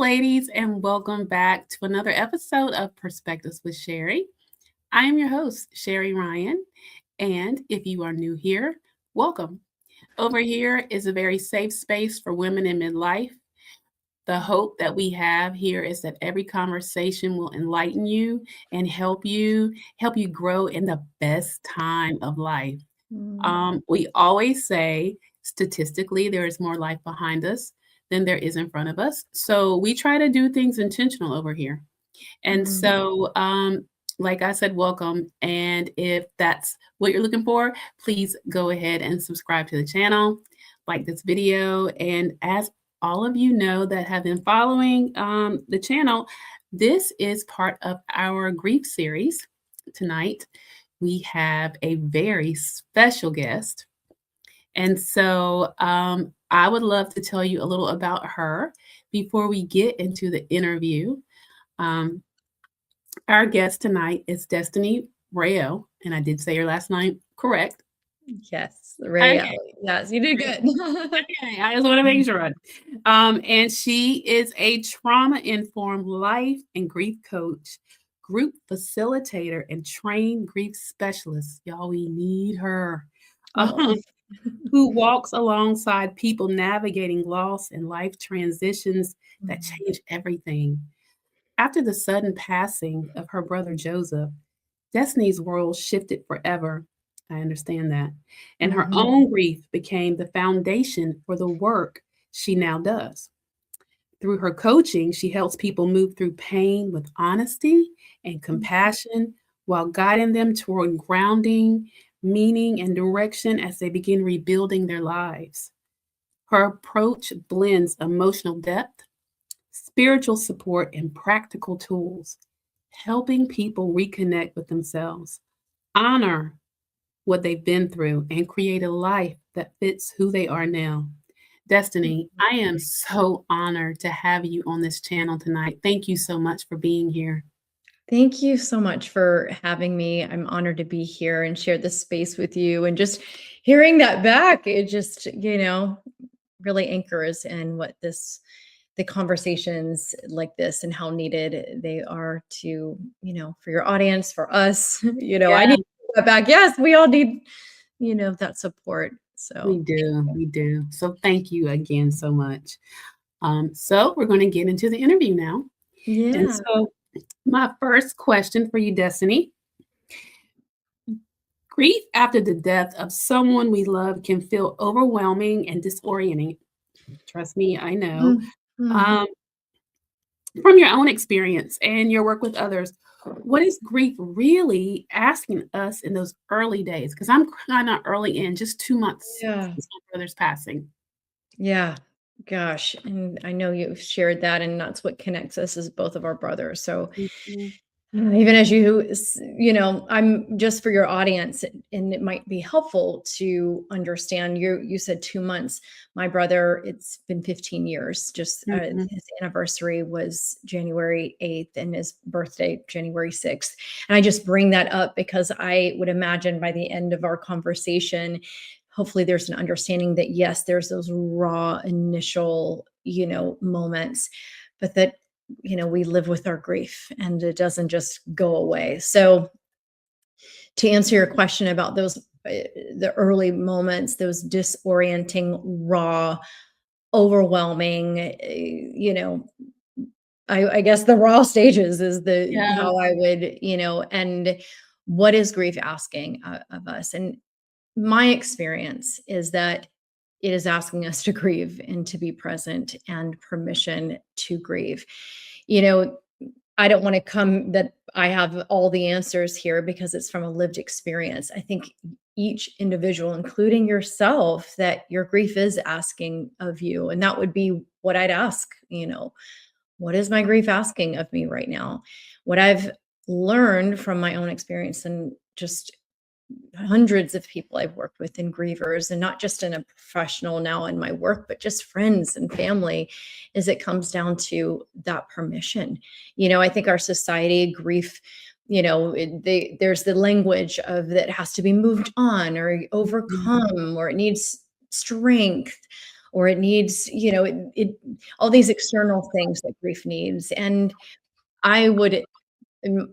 ladies, and welcome back to another episode of Perspectives with Sherry. I am your host, Sherry Ryan, and if you are new here, welcome. Over here is a very safe space for women in midlife. The hope that we have here is that every conversation will enlighten you and help you grow in the best time of life. Mm. We always say statistically there is more life behind us than there is in front of us. So we try to do things intentional over here. And Mm. like I said, welcome. And if that's what you're looking for, please go ahead and subscribe to the channel, like this video. And as all of you know that have been following the channel, this is part of our grief series. Tonight, we have a very special guest. And I would love to tell you a little about her before we get into the interview. Um, our guest tonight is Destiny Rael, and I did say her last name correct. Yes, Okay, Rael. Yes, you did good. okay, I just want to make sure. And she is a trauma-informed life and grief coach, group facilitator, and trained grief specialist. Y'all, we need her. Oh. Who walks alongside people navigating loss and life transitions that Mm. change everything. After the sudden passing of her brother Joseph, Destiny's world shifted forever. I understand that. And her Mhm. own grief became the foundation for the work she now does. Through her coaching, she helps people move through pain with honesty and compassion while guiding them toward grounding, meaning, and direction as they begin rebuilding their lives. Her approach blends emotional depth, spiritual support, and practical tools, helping people reconnect with themselves, honor what they've been through, and create a life that fits who they are now. Destiny, I am so honored to have you on this channel tonight. Thank you so much for being here. Thank you so much for having me. I'm honored to be here and share this space with you. And just hearing that back, it just, really anchors in what the conversations like this and how needed they are to, for your audience, for us. I Yeah, need that back. Yes, we all need, that support. we So do. We do. So thank you again so much. So we're going to get into the interview now. And yeah. so my first question for you, Destiny. Grief after the death of someone we love can feel overwhelming and disorienting. Trust me, I know. Mhm. Um, from your own experience and your work with others, what is grief really asking us in those early days? Because I'm kind of early in, just 2 months Yeah. since my brother's passing. Yeah. Gosh, and I know you've shared that, and that's what connects us as both of our brothers. So, Mhm. even as I'm just for your audience, and it might be helpful to understand. You said 2 months. My brother, it's been 15 years. Just Mhm. his anniversary was January 8th, and his birthday January 6th. And I just bring that up because I would imagine by the end of our conversation, hopefully there's an understanding that yes, there's those raw initial, moments, but that we live with our grief and it doesn't just go away. So, to answer your question about those, the early moments, those disorienting, raw, overwhelming, I guess the raw stages is the Yeah. how I would, and what is grief asking of us? And my experience is that it is asking us to grieve and to be present and permission to grieve. You know, I don't want to come that I have all the answers here because it's from a lived experience. I think each individual, including yourself, that your grief is asking of you. And that would be what I'd ask, what is my grief asking of me right now? What I've learned from my own experience and just hundreds of people I've worked with in grievers, and not just in a professional now in my work, but just friends and family, is it comes down to that permission. I think our society, grief, there's the language of that has to be moved on or Mhm. overcome or it needs strength or it needs, all these external things that grief needs. And I would,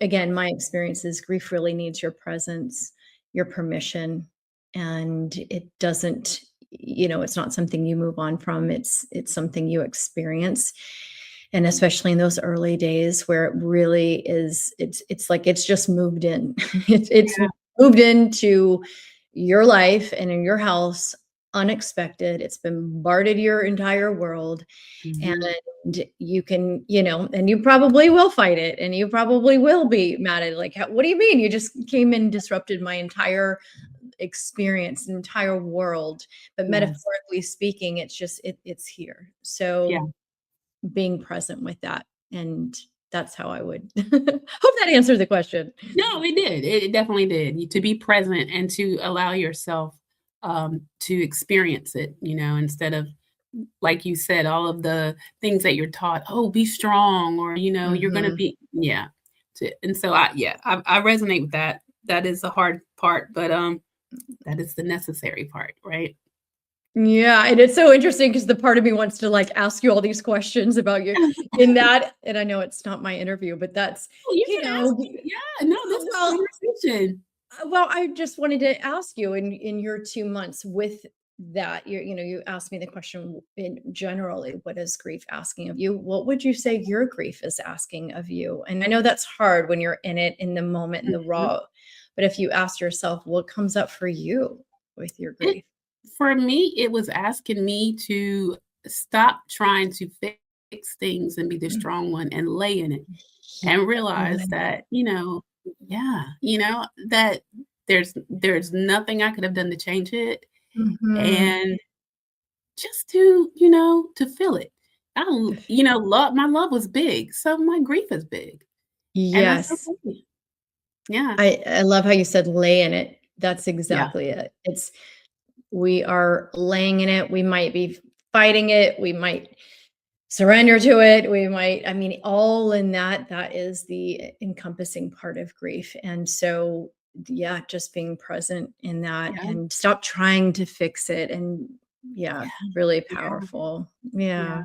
again, my experience is grief really needs your presence, your permission, and it doesn't, it's not something you move on from. It's something you experience. And especially in those early days where it really is, it's like it's just moved in. It's Yeah. moved into your life and in your house unexpected. It's bombarded your entire world. Mhm. And you can, and you probably will fight it, and you probably will be mad at it. Like, what do you mean? You just came and disrupted my entire experience, an entire world. But Yes. metaphorically speaking, it's just, it's here. Yeah. So being present with that. And that's how I would hope that answered the question. No, it did. It definitely did. To be present and to allow yourself, to experience it, instead of, like you said, all of the things that you're taught, "Oh, be strong," or, "You're gonna Mhm. be." Yeah. And so I resonate with that. That is the hard part, but, that is the necessary part, right? Yeah, and it's so interesting because the part of me wants to, like, ask you all these questions about you in that, and I know it's not my interview, but that's, Oh, you you can ask know, me. Yeah, no, this is well, conversation. well, I just wanted to ask you in your 2 months with that, you asked me the question in generally, what is grief asking of you? What would you say your grief is asking of you? And I know that's hard when you're in it, in the moment, in the Mhm. raw, but if you ask yourself, what comes up for you with your It grief? For me, it was asking me to stop trying to fix things and be the Mm. strong one and lay in it Yeah. and realize that, yeah, that there's nothing I could have done to change it, Mhm. and just to feel it. I l love my love was big, so my grief is big, and that's Yes. okay. Yeah, I love how you said lay in it. That's yeah, exactly it. It's we are laying in it. We might be fighting it. We might surrender to it. We might, I mean, all in that is the encompassing part of grief. And so, yeah, just being present in that yeah, and stop trying to fix it. And yeah, really yeah, powerful. yeah.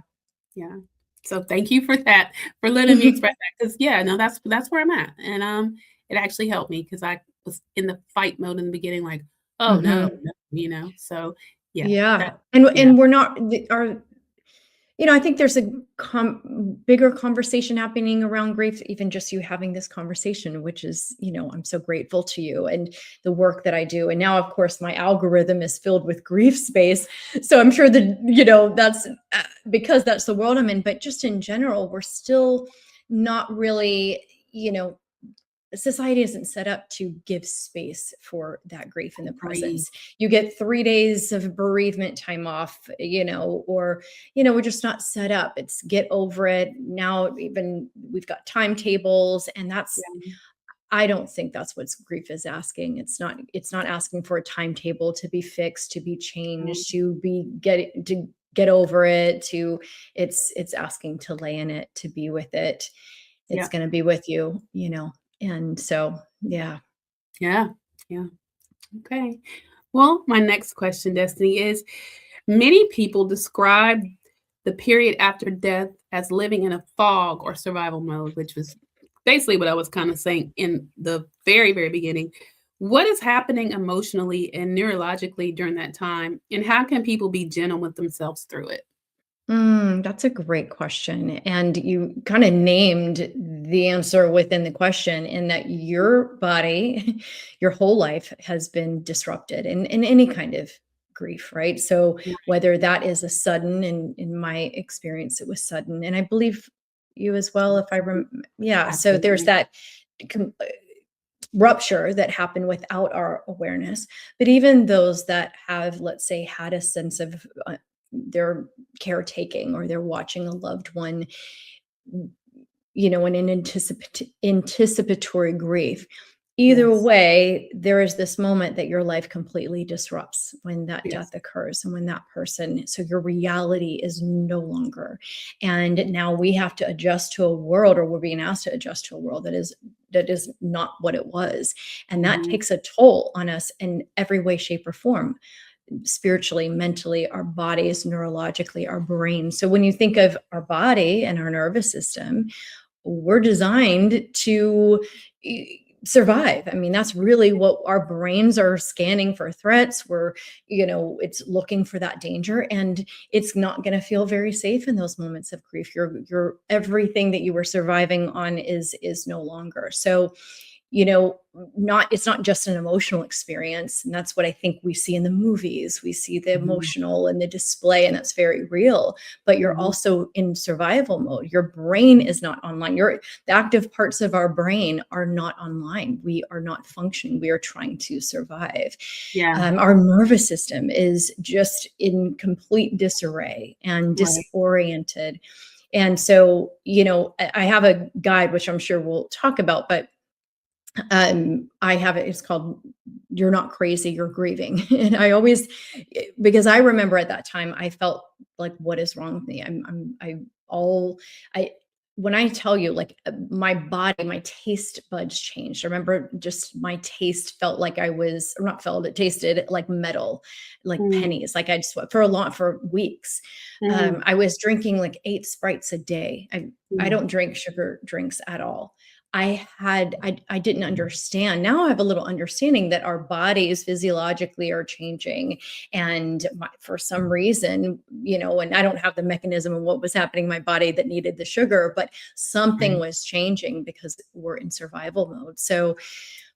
Yeah. Yeah. So thank you for that, for letting me express that. Because yeah, no, that's where I'm at, and, it actually helped me because I was in the fight mode in the beginning, like, "Oh, no, Mhm. no," so, yeah, Yeah. that And yeah, we're not our I think there's a bigger conversation happening around grief, even just you having this conversation, which is, I'm so grateful to you and the work that I do. And now, of course, my algorithm is filled with grief space. So I'm sure that, that's because that's the world I'm in. But just in general, we're still not really, you know, society isn't set up to give space for that grief in the agree. presence. You get 3 days of bereavement time off, or, we're just not set up. It's get over it. Now even we've got timetables, and that's Yeah, I don't think that's what grief is asking. It's not asking for a timetable to be fixed, to be um, changed, to get over it, it's asking to lay in it, to be with it. It's yeah, going to be with you, and so, yeah. yeah, yeah, okay. Well, my next question, Destiny, is many people describe the period after death as living in a fog or survival mode, which was basically what I was kind of saying in the very, very beginning. What is happening emotionally and neurologically during that time? And how can people be gentle with themselves through it? That's a great question. And you kind of named the answer within the question, in that your body, your whole life has been disrupted in any kind of grief, right? So Yeah, whether that is a sudden, in my experience, it was sudden. And I believe you as well, if yeah. So there's absolutely. that com- rupture that happened without our awareness. But even those that have, let's say, had a sense of their caretaking, or they're watching a loved one, in an anticipatory grief. Either Yes. way, there is this moment that your life completely disrupts when that death Yes. occurs, and when that person, so your reality is no longer. And now we have to adjust to a world, or we're being asked to adjust to a world that is not what it was. And that Mhm. takes a toll on us in every way, shape, or form. spiritually, mentally, our bodies, neurologically, our brain. So when you think of our body and our nervous system, we're designed to survive. I mean, that's really what our brains are scanning for threats. It's looking for that danger, and it's not going to feel very safe in those moments of grief. Your everything that you were surviving on is no longer. So, it's not just an emotional experience. And that's what I think we see in the movies. We see the emotional and the display, and that's very real. But you're also in survival mode. Your brain is not online. The active parts of our brain are not online. We are not functioning. We are trying to survive. Yeah. Our nervous system is just in complete disarray and disoriented. And so, I have a guide, which I'm sure we'll talk about, but I have it. It's called "You're Not Crazy, You're Grieving," and because I remember at that time I felt like, what is wrong with me? I when I tell you, like, my body, my taste buds changed. I remember just my taste felt like it tasted like metal, like pennies. Like for weeks. I was drinking like 8 Sprites a day. I don't drink sugar drinks at all. I didn't understand. Now I have a little understanding that our bodies physiologically are changing. And for some reason, and I don't have the mechanism of what was happening in my body that needed the sugar, but something was changing because we're in survival mode. So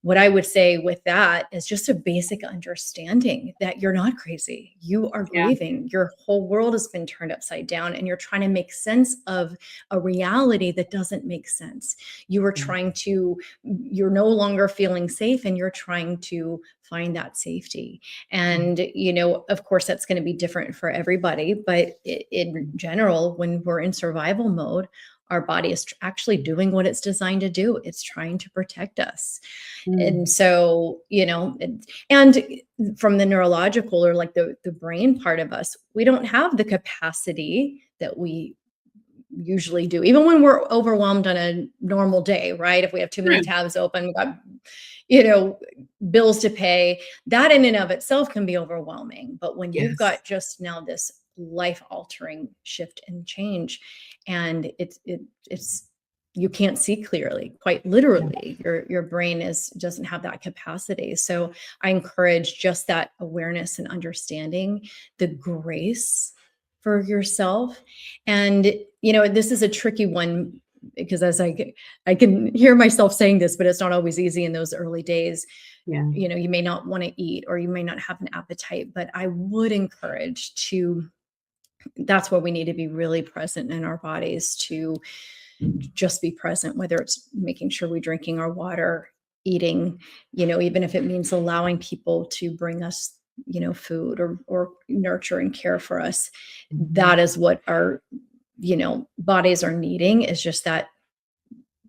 what I would say with that is just a basic understanding that you're not crazy. You are grieving. Your whole world has been turned upside down, and you're trying to make sense of a reality that doesn't make sense. You're no longer feeling safe, and you're trying to find that safety. And, of course, that's going to be different for everybody. But in general, when we're in survival mode, our body is actually doing what it's designed to do. It's trying to protect us. And so, and from the neurological or like the brain part of us, we don't have the capacity that we usually do, even when we're overwhelmed on a normal day, right? If we have too many tabs open, we've got, bills to pay, that in and of itself can be overwhelming. But when you've got just now this life altering shift and change, and it's you can't see clearly, quite literally. Your brain doesn't have that capacity. So I encourage just that awareness and understanding, the grace for yourself. And, this is a tricky one, because as I can hear myself saying this, but it's not always easy in those early days. You may not want to eat, or you may not have an appetite, but I would encourage that's where we need to be really present in our bodies, to just be present, whether it's making sure we're drinking our water, eating, even if it means allowing people to bring us, food or nurture and care for us. That is what our, bodies are needing, is just that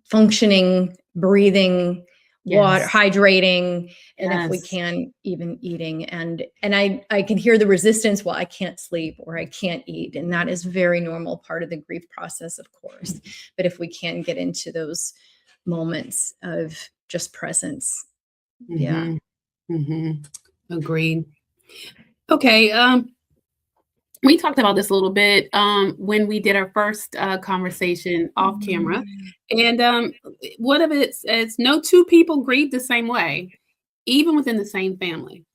functioning, breathing, water, hydrating, and if we can, even eating. And I can hear the resistance. Well, I can't sleep, or I can't eat. And that is very normal part of the grief process, of course. But if we can get into those moments of just presence. Agreed. Okay. We talked about this a little bit when we did our first conversation off camera. And one of it is, no two people grieve the same way, even within the same family.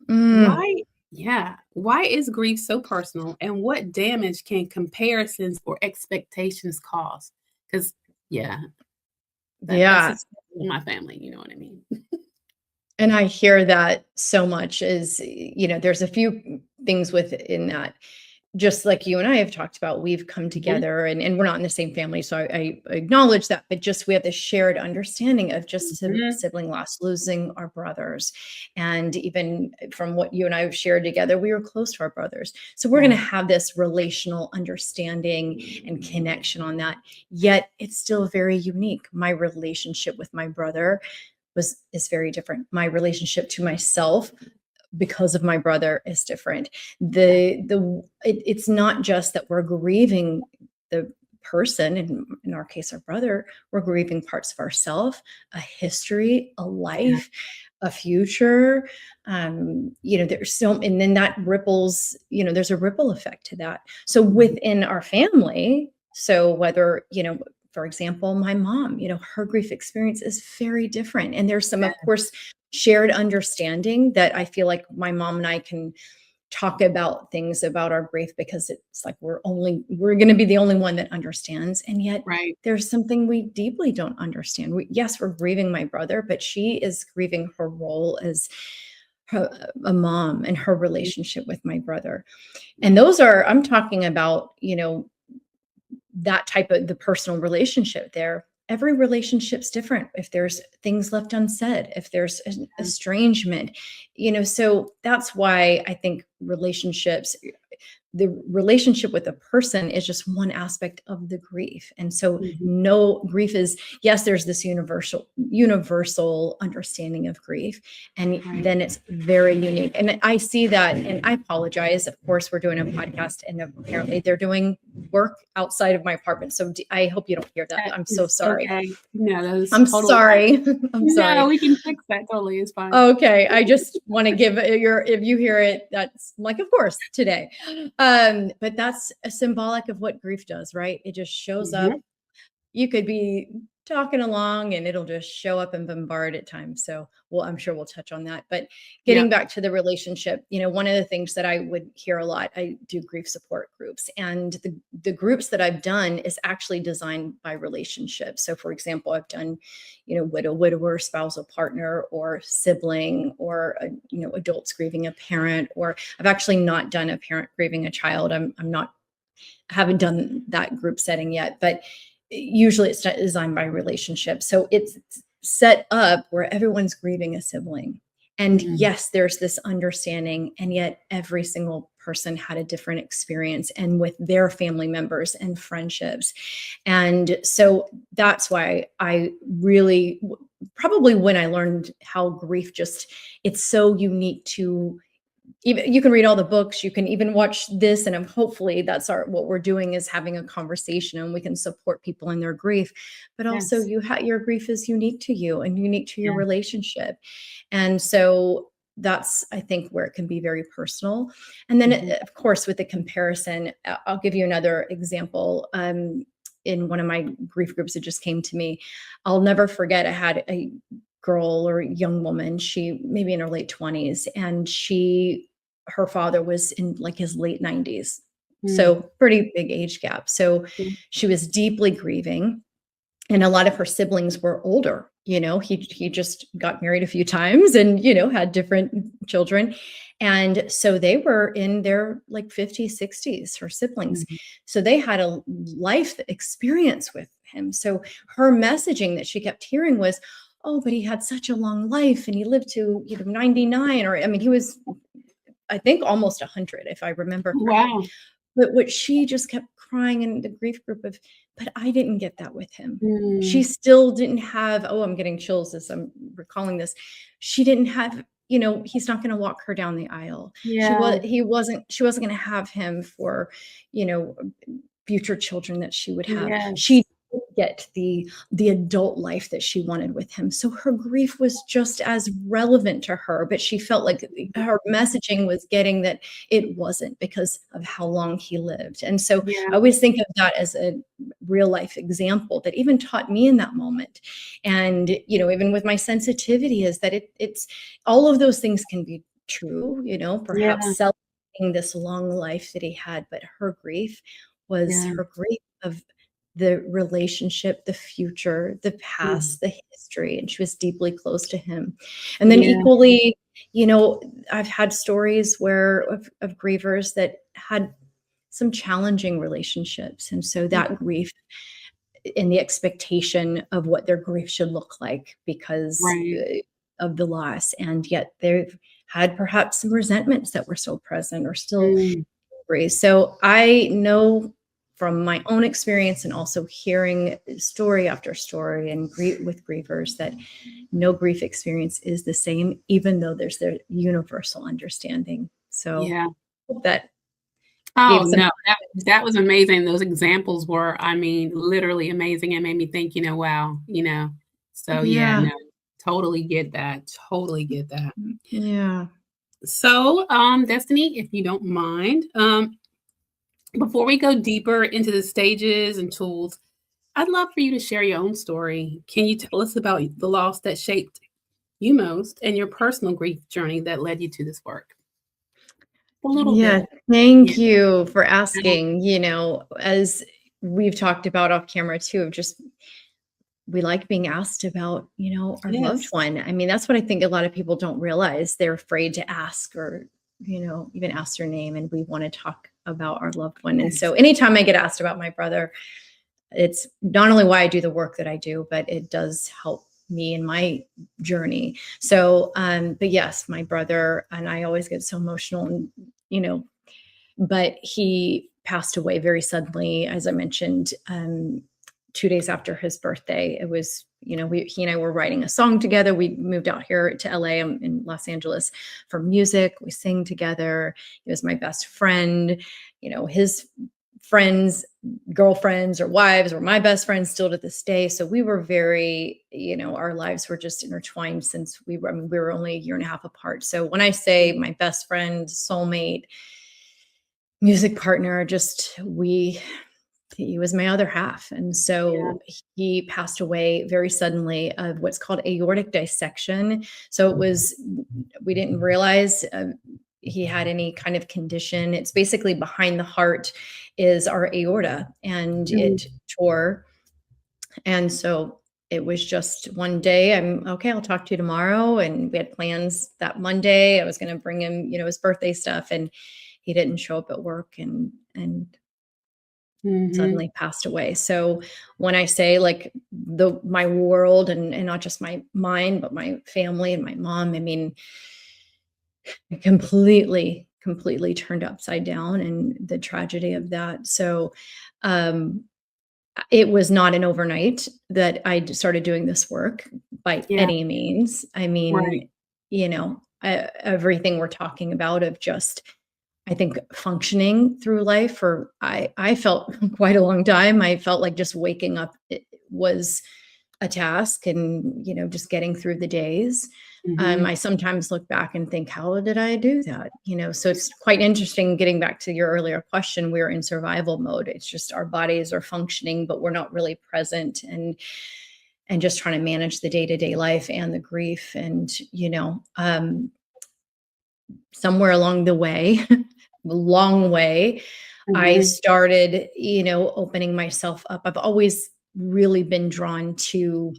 Why? Yeah. Why is grief so personal, and what damage can comparisons or expectations cause? Because, that's my family. You know what I mean? And I hear that so much. There's a few things within that. Just like you and I have talked about, we've come together, and we're not in the same family. So I acknowledge that, but just, we have this shared understanding of just sibling loss, losing our brothers. And even from what you and I have shared together, we were close to our brothers. So we're going to have this relational understanding and connection on that. Yet it's still very unique. My relationship with my brother is very different. My relationship to myself, because of my brother, is different. It's not just that we're grieving the person, in our case, our brother. We're grieving parts of ourselves, a history, a life, a future. There's so, and then that ripples, there's a ripple effect to that. So within our family, so whether, for example, my mom, her grief experience is very different. And there's some, of course, shared understanding that I feel like my mom and I can talk about things about our grief, because it's like we're going to be the only one that understands. And yet Right. there's something we deeply don't understand. Yes, we're grieving my brother, but she is grieving her role as a mom and her relationship with my brother. And I'm talking about, that type of the personal relationship there. Every relationship's different. If there's things left unsaid, if there's an estrangement, so that's why I think the relationship with a person is just one aspect of the grief. And so no, grief is, yes, there's this universal understanding of grief. And then it's very unique. And I see that, and I apologize. Of course, we're doing a podcast and apparently they're doing work outside of my apartment. So I hope you don't hear that. I'm so sorry. Okay. No, that is I'm totally sorry. fine. I'm sorry. No, we can fix that. Totally. It's fine. Okay. I just want to give if you hear it, that's like, of course, today. But that's a symbolic of what grief does, right? It just shows up. You could be talking along and it'll just show up and bombard at times. So, I'm sure we'll touch on that. But getting back to the relationship, one of the things that I would hear a lot, I do grief support groups, and the groups that I've done is actually designed by relationship. So, for example, I've done, widow, widower, spousal partner, or sibling, or adults grieving a parent, or I've actually not done a parent grieving a child. I haven't done that group setting yet, but usually it's designed by relationship. So it's set up where everyone's grieving a sibling. And yes, there's this understanding, and yet every single person had a different experience, and with their family members and friendships. And so that's why I really, probably when I learned how grief it's so unique to, even you can read all the books, you can even watch this, and hopefully that's what we're doing, is having a conversation, and we can support people in their grief. But also, your grief is unique to you and unique to your relationship, and so that's, I think, where it can be very personal. And then, of course, with the comparison, I'll give you another example. In one of my grief groups that just came to me, I'll never forget. I had a girl or young woman, she maybe in her late 20s, and her father was in like his late 90s. So pretty big age gap. So she was deeply grieving, and a lot of her siblings were older. He just got married a few times and, had different children. And so they were in their like 50s, 60s, her siblings. So they had a life experience with him. So her messaging that she kept hearing was, oh, but he had such a long life and he lived to 99, or he was, I think, almost 100, if I remember correctly. Wow. But what she just kept crying in the grief group of, but I didn't get that with him. She still didn't have, I'm getting chills as I'm recalling this. She didn't have, he's not going to walk her down the aisle. Yeah. She wasn't going to have him for, future children that she would have. She get the adult life that she wanted with him. So her grief was just as relevant to her, but she felt like her messaging was getting that it wasn't, because of how long he lived. And so I always think of that as a real life example that even taught me in that moment. And, even with my sensitivity, is that it's all of those things can be true, perhaps celebrating this long life that he had, but her grief was her grief of the relationship, the future, the past, the history, and she was deeply close to him. And then equally, I've had stories of grievers that had some challenging relationships. And so that grief and the expectation of what their grief should look like because of the loss. And yet they've had perhaps some resentments that were still present or still angry. So I know from my own experience and also hearing story after story and with grievers that no grief experience is the same, even though there's their universal understanding. So that. Oh, no, that was amazing. Those examples were, literally amazing. It made me think, wow, so no. Totally get that. Totally get that. Yeah. So, Destiny, if you don't mind, before we go deeper into the stages and tools, I'd love for you to share your own story. Can you tell us about the loss that shaped you most and your personal grief journey that led you to this work? A little Yeah, bit. Yeah. thank you for asking. As we've talked about off camera too, just we like being asked about, our loved Yes. one. I mean, that's what I think a lot of people don't realize. They're afraid to ask or, even ask their name, and we want to talk about our loved one. And Yes. so anytime I get asked about my brother, it's not only why I do the work that I do, but it does help me in my journey. So, but yes, my brother, and I always get so emotional, and, but he passed away very suddenly, as I mentioned, 2 days after his birthday. It was, he and I were writing a song together. We moved out here to LA. I'm in Los Angeles for music. We sing together. He was my best friend. His friends, girlfriends or wives were my best friends still to this day. So we were very, our lives were just intertwined since we were only a year and a half apart. So when I say my best friend, soulmate, music partner, he was my other half. And Yeah. so he passed away very suddenly of what's called aortic dissection. So we didn't realize he had any kind of condition. It's basically behind the heart is our aorta, and Mm. it tore. And so it was just one day, I'm okay, I'll talk to you tomorrow. And we had plans that Monday. I was going to bring him, his birthday stuff, and he didn't show up at work, and Mhm. suddenly passed away. So when I say like my world, and not just my mind, but my family and my mom, I mean, it completely turned upside down, and the tragedy of that. So um it was not an overnight that I started doing this work by Yeah. any means. I Right. mean, everything we're talking about of just, I think, functioning through life for I felt quite a long time. I felt like just waking up was a task, and just getting through the days. Mhm. I sometimes look back and think, how did I do that? So it's quite interesting. Getting back to your earlier question, we're in survival mode. It's just our bodies are functioning, but we're not really present, and just trying to manage the day-to-day life and the grief. And somewhere along the way, long way, I Mhm. started, opening myself up. I've always really been drawn to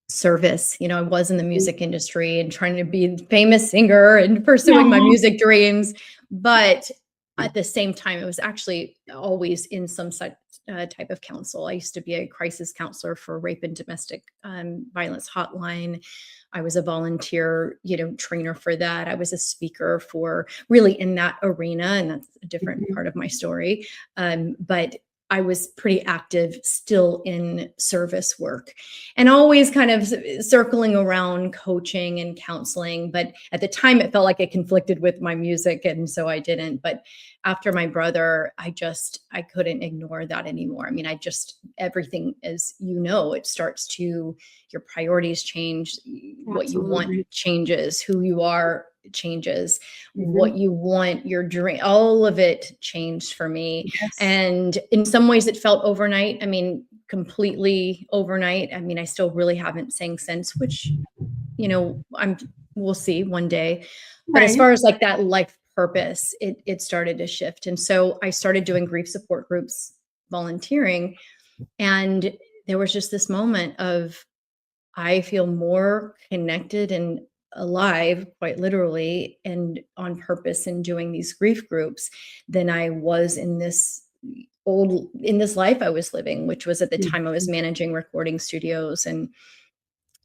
service. I was in the Mhm. music industry and trying to be a famous singer and pursuing my Aw. music dreams. But at the same time, it was actually always in some such type of counsel. I used to be a crisis counselor for rape and domestic violence hotline. I was a volunteer, trainer for that. I was a speaker for really in that arena, and that's a different Mhm. part of my story. But I was pretty active still in service work, and always kind of circling around coaching and counseling. But at the time, it felt like it conflicted with my music, and so I didn't. But after my brother, I couldn't ignore that anymore. I mean, everything, as it starts to, your priorities change, what you want Absolutely. changes, who you are changes, what Mhm. you want, your dream, all of it changed for me. Yes. And in some ways it felt overnight. I mean, completely overnight. I mean, I still really haven't sang since, which, we'll see one day. But as Right. far as like that life purpose, it started to shift. And so I started doing grief support groups, volunteering. And there was just this moment of, I feel more connected and alive, quite literally, and on purpose in doing these grief groups than I was in this life I was living, which was at the time I was Mhm. managing recording studios. And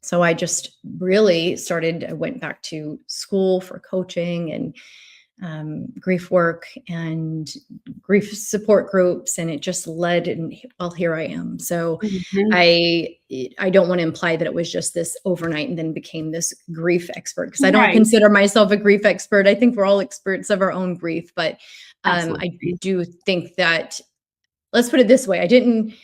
so I just really I went back to school for coaching and grief work and grief support groups, and it just led, and well, here I am. So Mhm. I I don't want to imply that it was just this overnight and then became this grief expert, because I don't Right. consider myself a grief expert. I think we're all experts of our own grief, but I Absolutely. do think that, let's put it this way, I didn't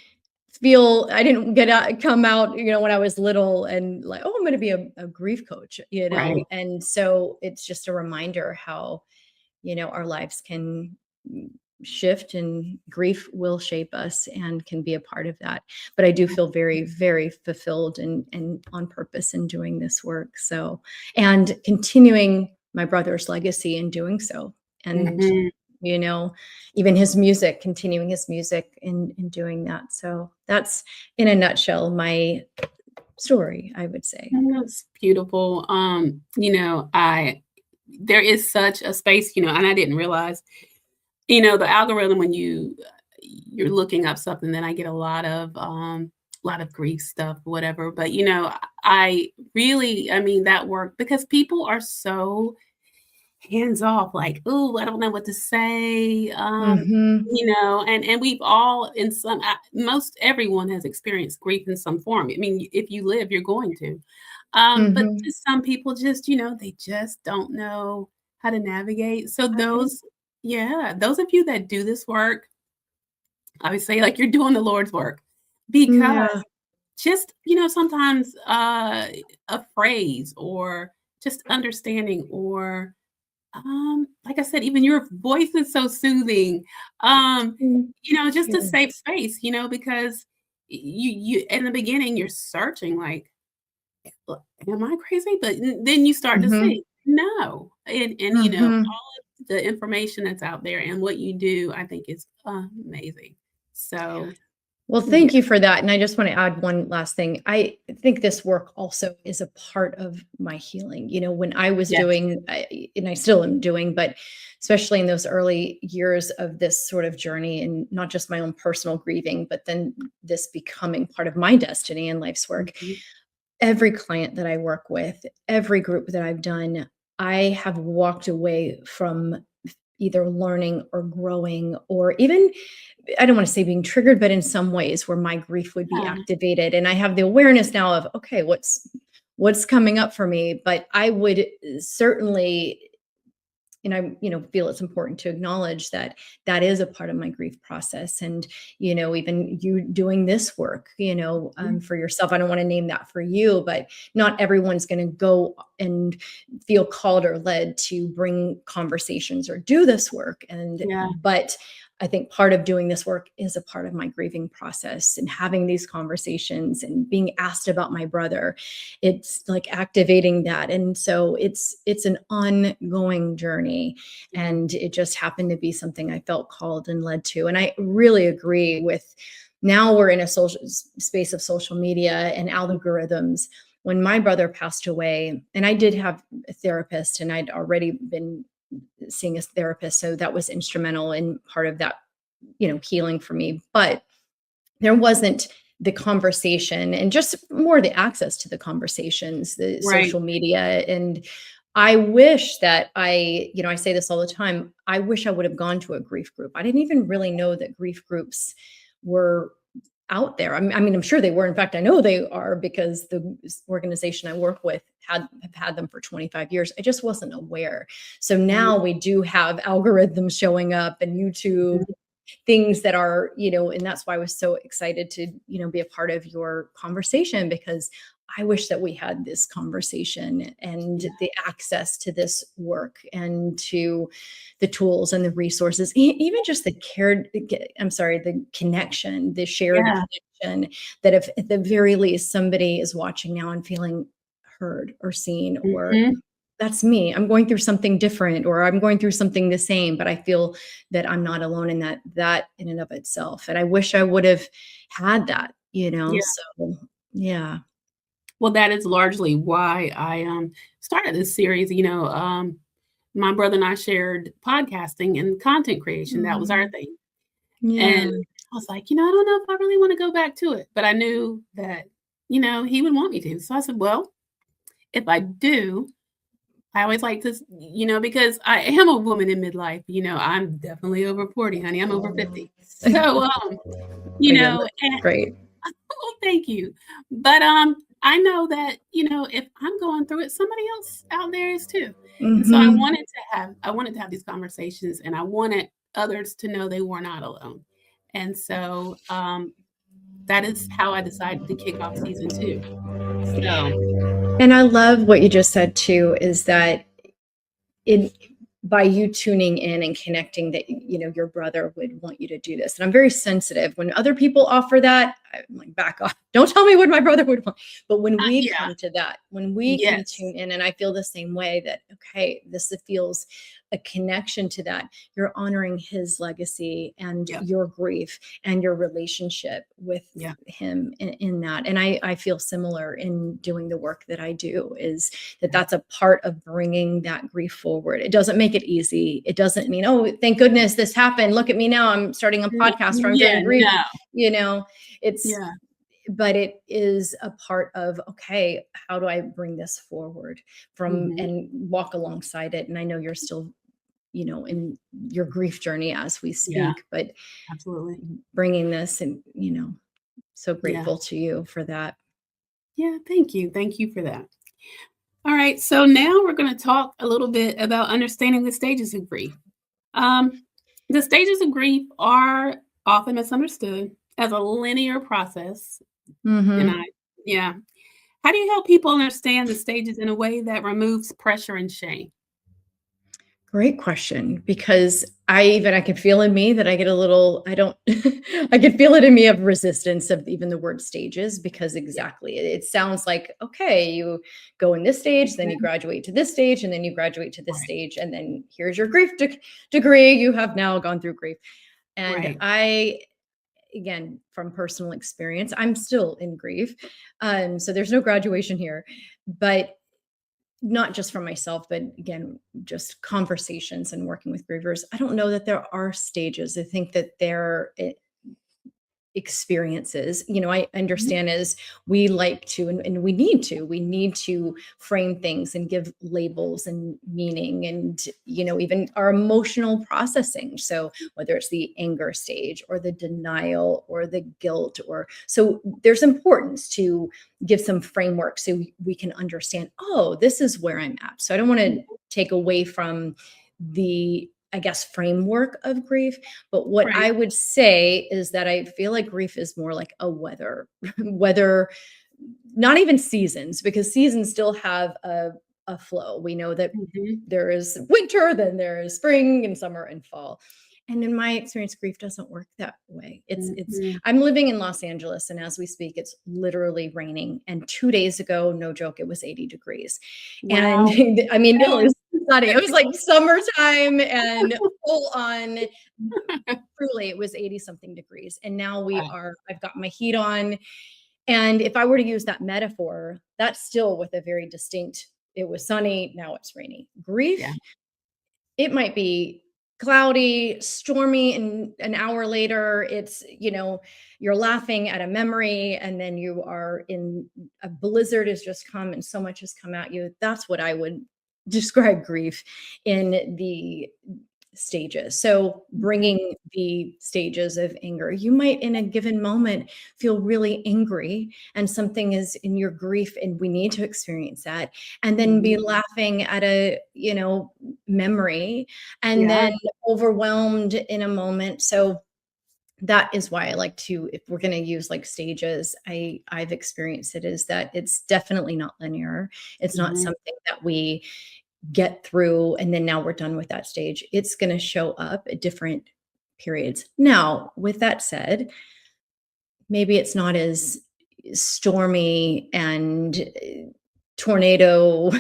come out, when I was little and like, oh, I'm going to be a grief coach, Right. and so it's just a reminder how, our lives can shift, and grief will shape us and can be a part of that. But I do feel very, very fulfilled and on purpose in doing this work. So, and continuing my brother's legacy in doing so. And, Mhm. you know, even his music, continuing his music in doing that. So that's in a nutshell my story, I would say. That's beautiful. There is such a space, and I didn't realize, the algorithm when you're looking up something, then I get a lot of grief stuff, whatever. But I really, I mean, that work because people are so hands off, like, "Ooh, I don't know what to say," Hmm. and we've all in some most everyone has experienced grief in some form. I mean, if you live, you're going to. But Hmm. just some people just, they just don't know how to navigate. So those of you that do this work, I would say, like, you're doing the Lord's work because Yeah. just, sometimes, a phrase or just understanding or like I said, even your voice is so soothing. Thank Just a you. safe space, because you in the beginning you're searching like, Am I crazy?" But then you start to Hmm. see, no, and Hmm. all of the information that's out there and what you do, I think is amazing. So Well, yeah, thank you for that. And I just want to add one last thing. I think this work also is a part of my healing. When I was yes, and I still am doing, but especially in those early years of this sort of journey, and not just my own personal grieving, but then this becoming part of my destiny and life's work. mhm, Every client that I work with, every group that I've done, I have walked away from either learning or growing, or even, I don't want to say being triggered, but in some ways where my grief would be yeah, activated. And I have the awareness now of, okay, what's coming up for me. But I would certainly, and I, feel it's important to acknowledge that that is a part of my grief process. And, even you doing this work, mhm, for yourself, I don't want to name that for you, but not everyone's going to go and feel called or led to bring conversations or do this work. yeah, But I think part of doing this work is a part of my grieving process, and having these conversations and being asked about my brother. It's like activating that. And so it's an ongoing journey, yeah, and it just happened to be something I felt called and led to. And I really agree with, now we're in a social space of social media and algorithms. When my brother passed away, and I did have a therapist, and I'd already been seeing a therapist, so that was instrumental in part of that, healing for me. But there wasn't the conversation, and just more the access to the conversations, the right, social media. And I wish that I say this all the time, I wish I would have gone to a grief group. I didn't even really know that grief groups were out there. I mean, I'm sure they were. In fact, I know they are, because the organization I work with have had them for 25 years. I just wasn't aware. So mhm, now we do have algorithms showing up, and YouTube, mhm, things that are, and that's why I was so excited to, be a part of your conversation, because I wish that we had this conversation and yeah, the access to this work, and to the tools and the resources, even just the care, I'm sorry, the connection, the shared yeah, connection, that if at the very least somebody is watching now and feeling heard or seen, or mhm, that's me. I'm going through something different, or I'm going through something the same, but I feel that I'm not alone in that in and of itself. And I wish I would have had that, yeah. so yeah. Well, that is largely why I, started this series. My brother and I shared podcasting and content creation. That was our Mhm. thing. And Yeah. I was like, I don't know if I really wanna go back to it, but I knew that, he would want me to. So I said, "Well, if I do," I always like to because I am a woman in midlife, I'm definitely over 40, honey, I'm over 50. So, Again, that's and great. oh, thank you. But, I know that, if I'm going through it, somebody else out there is too. And so Mhm. I wanted to have these conversations, and I wanted others to know they were not alone. And so, that is how I decided to kick off season 2. So, And I love what you just said too, is that in by you tuning in and connecting that, you know, your brother would want you to do this. And I'm very sensitive when other people offer that. I'm like, back off. Don't tell me what my brother would want. But when we yeah, come to that, when we can yes, tune in, and I feel the same way, that, okay, this feels a connection to that. You're honoring his legacy and yeah, your grief and your relationship with yeah, him in that. And I feel similar in doing the work that I do, is that yeah. that's a part of bringing that grief forward. It doesn't make it easy. It doesn't mean, oh, thank goodness this happened, look at me now, I'm starting a podcast where I'm Yeah, doing grief, no, you know. It's, yeah, but it is a part of, okay, how do I bring this forward from mhm, and walk alongside it? And I know you're still, you know, in your grief journey as we yeah, speak, but absolutely. bringing this, and, you know, so Yeah, grateful to you for that. yeah, thank you for that. All right, so now we're gonna talk a little bit about understanding the stages of grief. Um, the stages of grief are often misunderstood as a linear process, and Hmm. yeah. How do you help people understand the stages in a way that removes pressure and shame? Great question, because I can feel in me that I get a little, I don't, I can feel it in me, of resistance of even the word stages, because Yeah. exactly, it sounds like, okay, you go in this stage, then you Mhm. graduate to this stage, and then you graduate to this Right, stage, and then here's your grief degree. You have now gone through grief. And right. I, again, from personal experience, I'm still in grief. So there's no graduation here, but not just for myself, but again, just conversations and working with grievers. I don't know that there are stages. I think that there experiences, you know, I Mhm. understand, as we like to, and we need to frame things and give labels and meaning, and, you know, even our emotional processing. So whether it's the anger stage or the denial or the guilt, or, so there's importance to give some framework so we can understand, oh, this is where I'm at. So I don't want to take away from the, I guess, framework of grief. But what Right. I would say is that I feel like grief is more like a weather, weather, not even seasons, because seasons still have a flow. We know that Mhm. there is winter, then there is spring and summer and fall. And in my experience, grief doesn't work that way. It's Mhm. I'm living in Los Angeles, and as we speak, it's literally raining. And 2 days ago, no joke, it was 80 degrees. And Wow. I mean, it Wow. was sunny. It was like summertime and full on. Truly, it was 80 something degrees. And now Wow. I've got my heat on. And if I were to use that metaphor, that's still with a very distinct, it was sunny, now it's rainy. Yeah. Grief, it might be cloudy, stormy, and an hour later, it's, you know, you're laughing at a memory, and then you are in a blizzard has just come and so much has come at you. That's what I would describe grief in the stages. So Okay. bringing the stages of anger, you might in a given moment feel really angry, and something is in your grief, and we need to experience that, and then be Mhm. laughing at a, you know, memory, and Yeah. then overwhelmed in a moment. So that is why I like to, if we're going to use like stages, I've experienced it, is that it's definitely not linear. It's not Mhm. something that we get through and then now we're done with that stage. It's going to show up at different periods. Now, with that said, maybe it's not as stormy and tornado.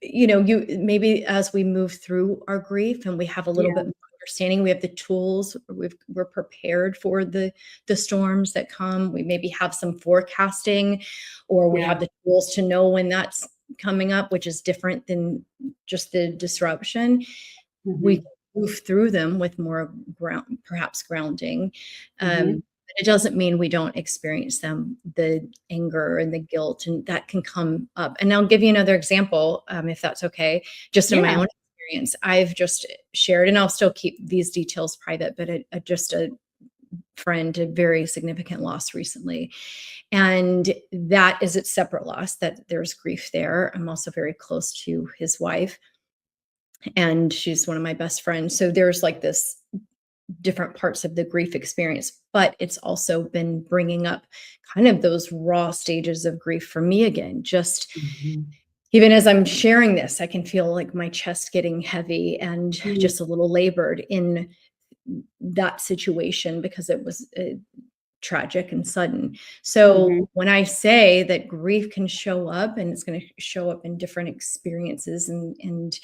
You know, you maybe as we move through our grief and we have a little Yeah. bit more understanding, we have the tools, we're prepared for the storms that come. We maybe have some forecasting, or we Yeah. have the tools to know when that's coming up, which is different than just the disruption. We Mhm. can move through them with more ground, perhaps grounding. Mhm. But it doesn't mean we don't experience them, the anger and the guilt, and that can come up. And I'll give you another example, if that's okay. Just in my Yeah. own experience, I've just shared, and I'll still keep these details private, but just a friend, a very significant loss recently. And that is its separate loss, that there's grief there. I'm also very close to his wife, and she's one of my best friends. So there's like this different parts of the grief experience, but it's also been bringing up kind of those raw stages of grief for me again. Just Mhm. even as I'm sharing this, I can feel like my chest getting heavy and Mm, just a little labored in that situation because it was tragic and sudden. mhm, So when I say that grief can show up and it's going to show up in different experiences and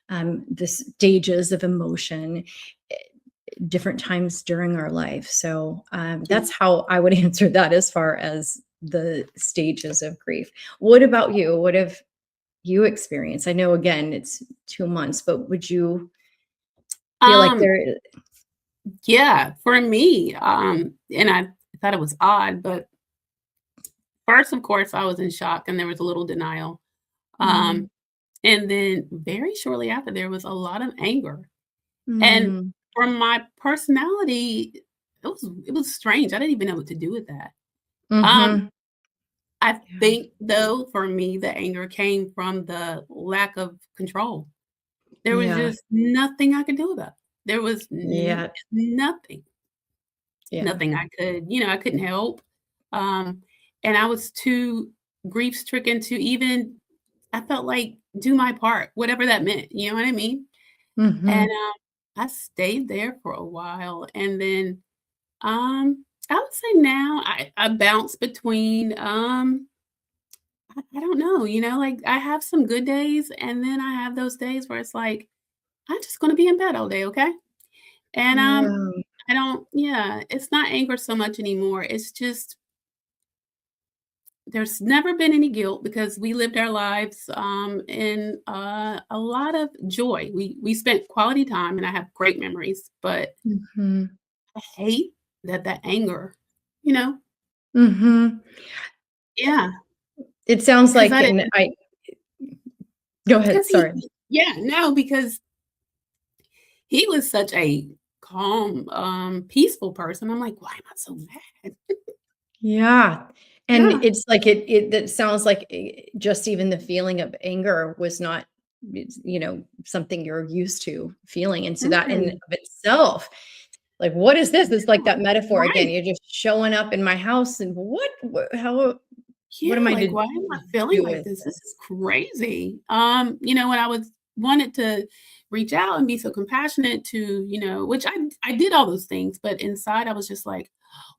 the stages of emotion, eh, different times during our life. So yeah. that's how I would answer that as far as the stages of grief. What about you? What have you experienced? I know again it's 2 months, but would you feel like Um, there? yeah, for me, and I thought it was odd, but first, of course, I was in shock and there was a little denial. Mm, Um, and then very shortly after, there was a lot of anger. And mm, from my personality, it was strange. I didn't even know what to do with that. Um, mhm. I Yeah. think though, for me, the anger came from the lack of control. There was Yeah. just nothing I could do about it. There was Yeah. nothing, Yeah. nothing I could, I couldn't help. Um, and I was too grief stricken to even, I felt like do my part, whatever that meant. You know what I mean? And Mhm. I stayed there for a while, and then I would say now I bounce between, I don't know, like, I have some good days, and then I have those days where it's like, "I'm just gonna be in bed all day, okay?" And, Yeah. I don't yeah, it's not anger so much anymore, it's just there's never been any guilt because we lived our lives, in, a lot of joy. We spent quality time, and I have great memories, but Mhm. I hate that anger, you know? Mhm. Yeah, It sounds 'cause like I and didn't I go ahead, 'cause sorry. yeah, no, because he was such a calm, peaceful person. I'm like, "Why am I so mad?" Yeah. And Yeah. it's like it that sounds like just even the feeling of anger was not something you're used to feeling. And so that in Mm-mm. of itself, like, what is this? It's like Yeah. that metaphor again. Right. You're just showing up in my house and how Yeah, what am I like, to why am I feeling do like with this? This is this? crazy. When I was wanted to reach out and be so compassionate to, which I did all those things, but inside I was just like,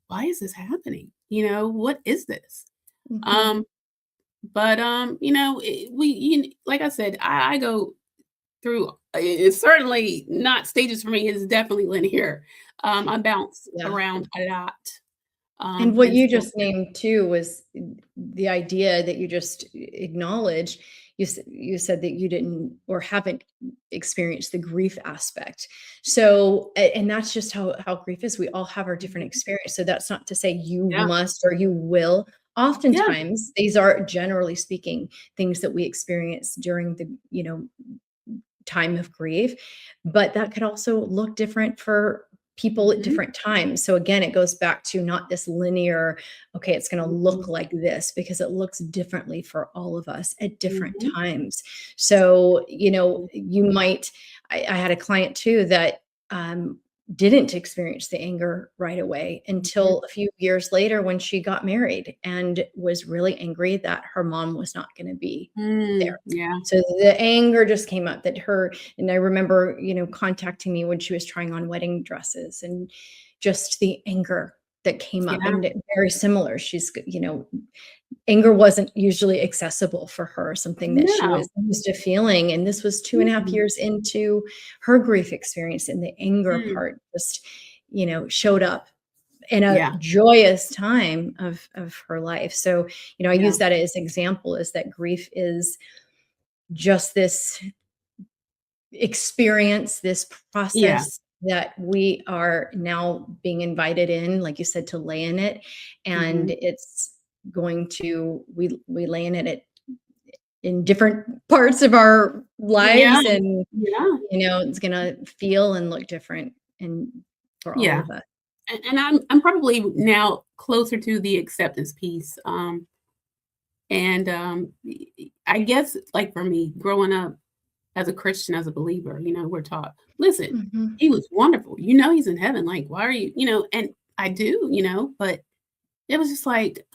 "Why is this happening?" "What is this?" Mhm. Um, but, like I said, I go through it's certainly not stages for me, it's definitely linear. I bounce Yeah. around a lot, And what and you still just named too was the idea that you just acknowledged. You said that you didn't or haven't experienced the grief aspect. So, and that's just how grief is. We all have our different Mhm. experience. So that's not to say you Yeah, must or you will. yeah, Oftentimes, these are generally speaking things that we experience during the time of grief, but that could also look different for people at mhm, different times. So again, it goes back to not this linear, okay, it's going to look mhm, like this because it looks differently for all of us at different mhm, times. So, mhm, you might, I had a client too that um, didn't experience the anger right away mhm. until a few years later when she got married and was really angry that her mom was not going to be there. Yeah, So the anger just came up that her and I remember, contacting me when she was trying on wedding dresses and just the anger that came up yeah, and very similar. Anger wasn't usually accessible for her, something that she was no, used to feeling. And this was 2.5 mm-mm, years into her grief experience. And the anger mm, part just, showed up in a yeah, joyous time of her life. So, I yeah, use that as example is that grief is just this experience, this yeah, process that we are now being invited in, like you said, to lay in it. And mhm, it's going to, we lay in it in different parts of our yeah, lives. And, yeah, it's going to feel and look different and for all yeah. of us. And I'm probably now closer to the acceptance piece, and, I guess, like, for me, growing up, as a Christian, as a believer, we're taught, listen, Mhm. he was wonderful. He's in heaven. Like, why are you, and I do, but it was just like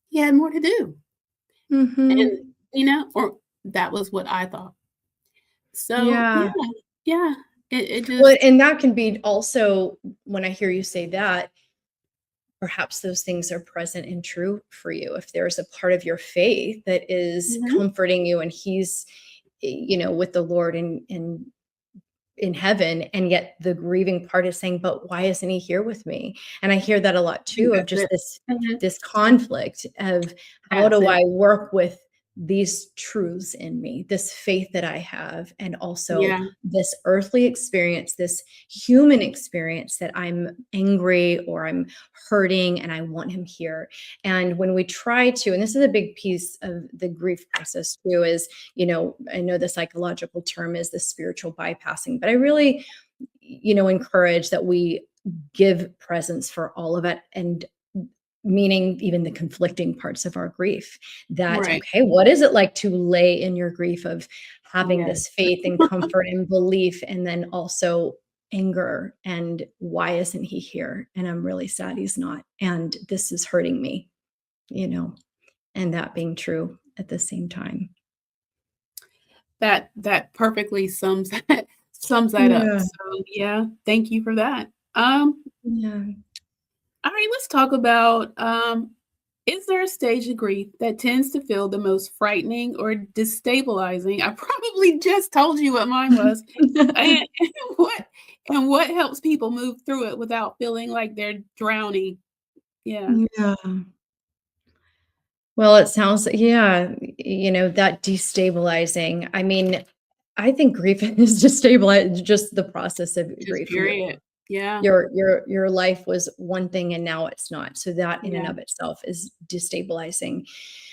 he had more to do. And, Mhm. or that was what I thought. So, yeah, Yeah. yeah, it Well, just and that can be also, when I hear you say that, perhaps those things are present and true for you. If there's a part of your faith that is mhm, comforting you and he's, with the Lord in heaven, and yet the grieving part is saying, but why isn't he here with me? And I hear that a lot I think too, of that's just it. this Mhm, conflict of, how that's do it. I work with these truths in me, this faith that I have, and also Yeah, this earthly experience, this human experience, that I'm angry or I'm hurting and I want him here. And when we try to, and this is a big piece of the grief process too, is, I know the psychological term is the spiritual bypassing, but I really, encourage that we give presence for all of it, and meaning even the conflicting parts of our grief. That, right. okay, what is it like to lay in your grief of having Yes. this faith and comfort and belief, and then also anger, and why isn't he here? And I'm really sad he's not. And this is hurting me, you know, and that being true at the same time. That perfectly sums that up. Yeah. So, yeah, thank you for that. Yeah. All right, let's talk about, is there a stage of grief that tends to feel the most frightening or destabilizing? I probably just told you what mine was. And and what what helps people move through it without feeling like they're drowning? Yeah. Yeah. Well, it sounds, yeah, that destabilizing. I mean, I think grief is just the process of Just grief. period. Yeah. Your life was one thing and now it's not. So that in and Yeah. of itself is destabilizing.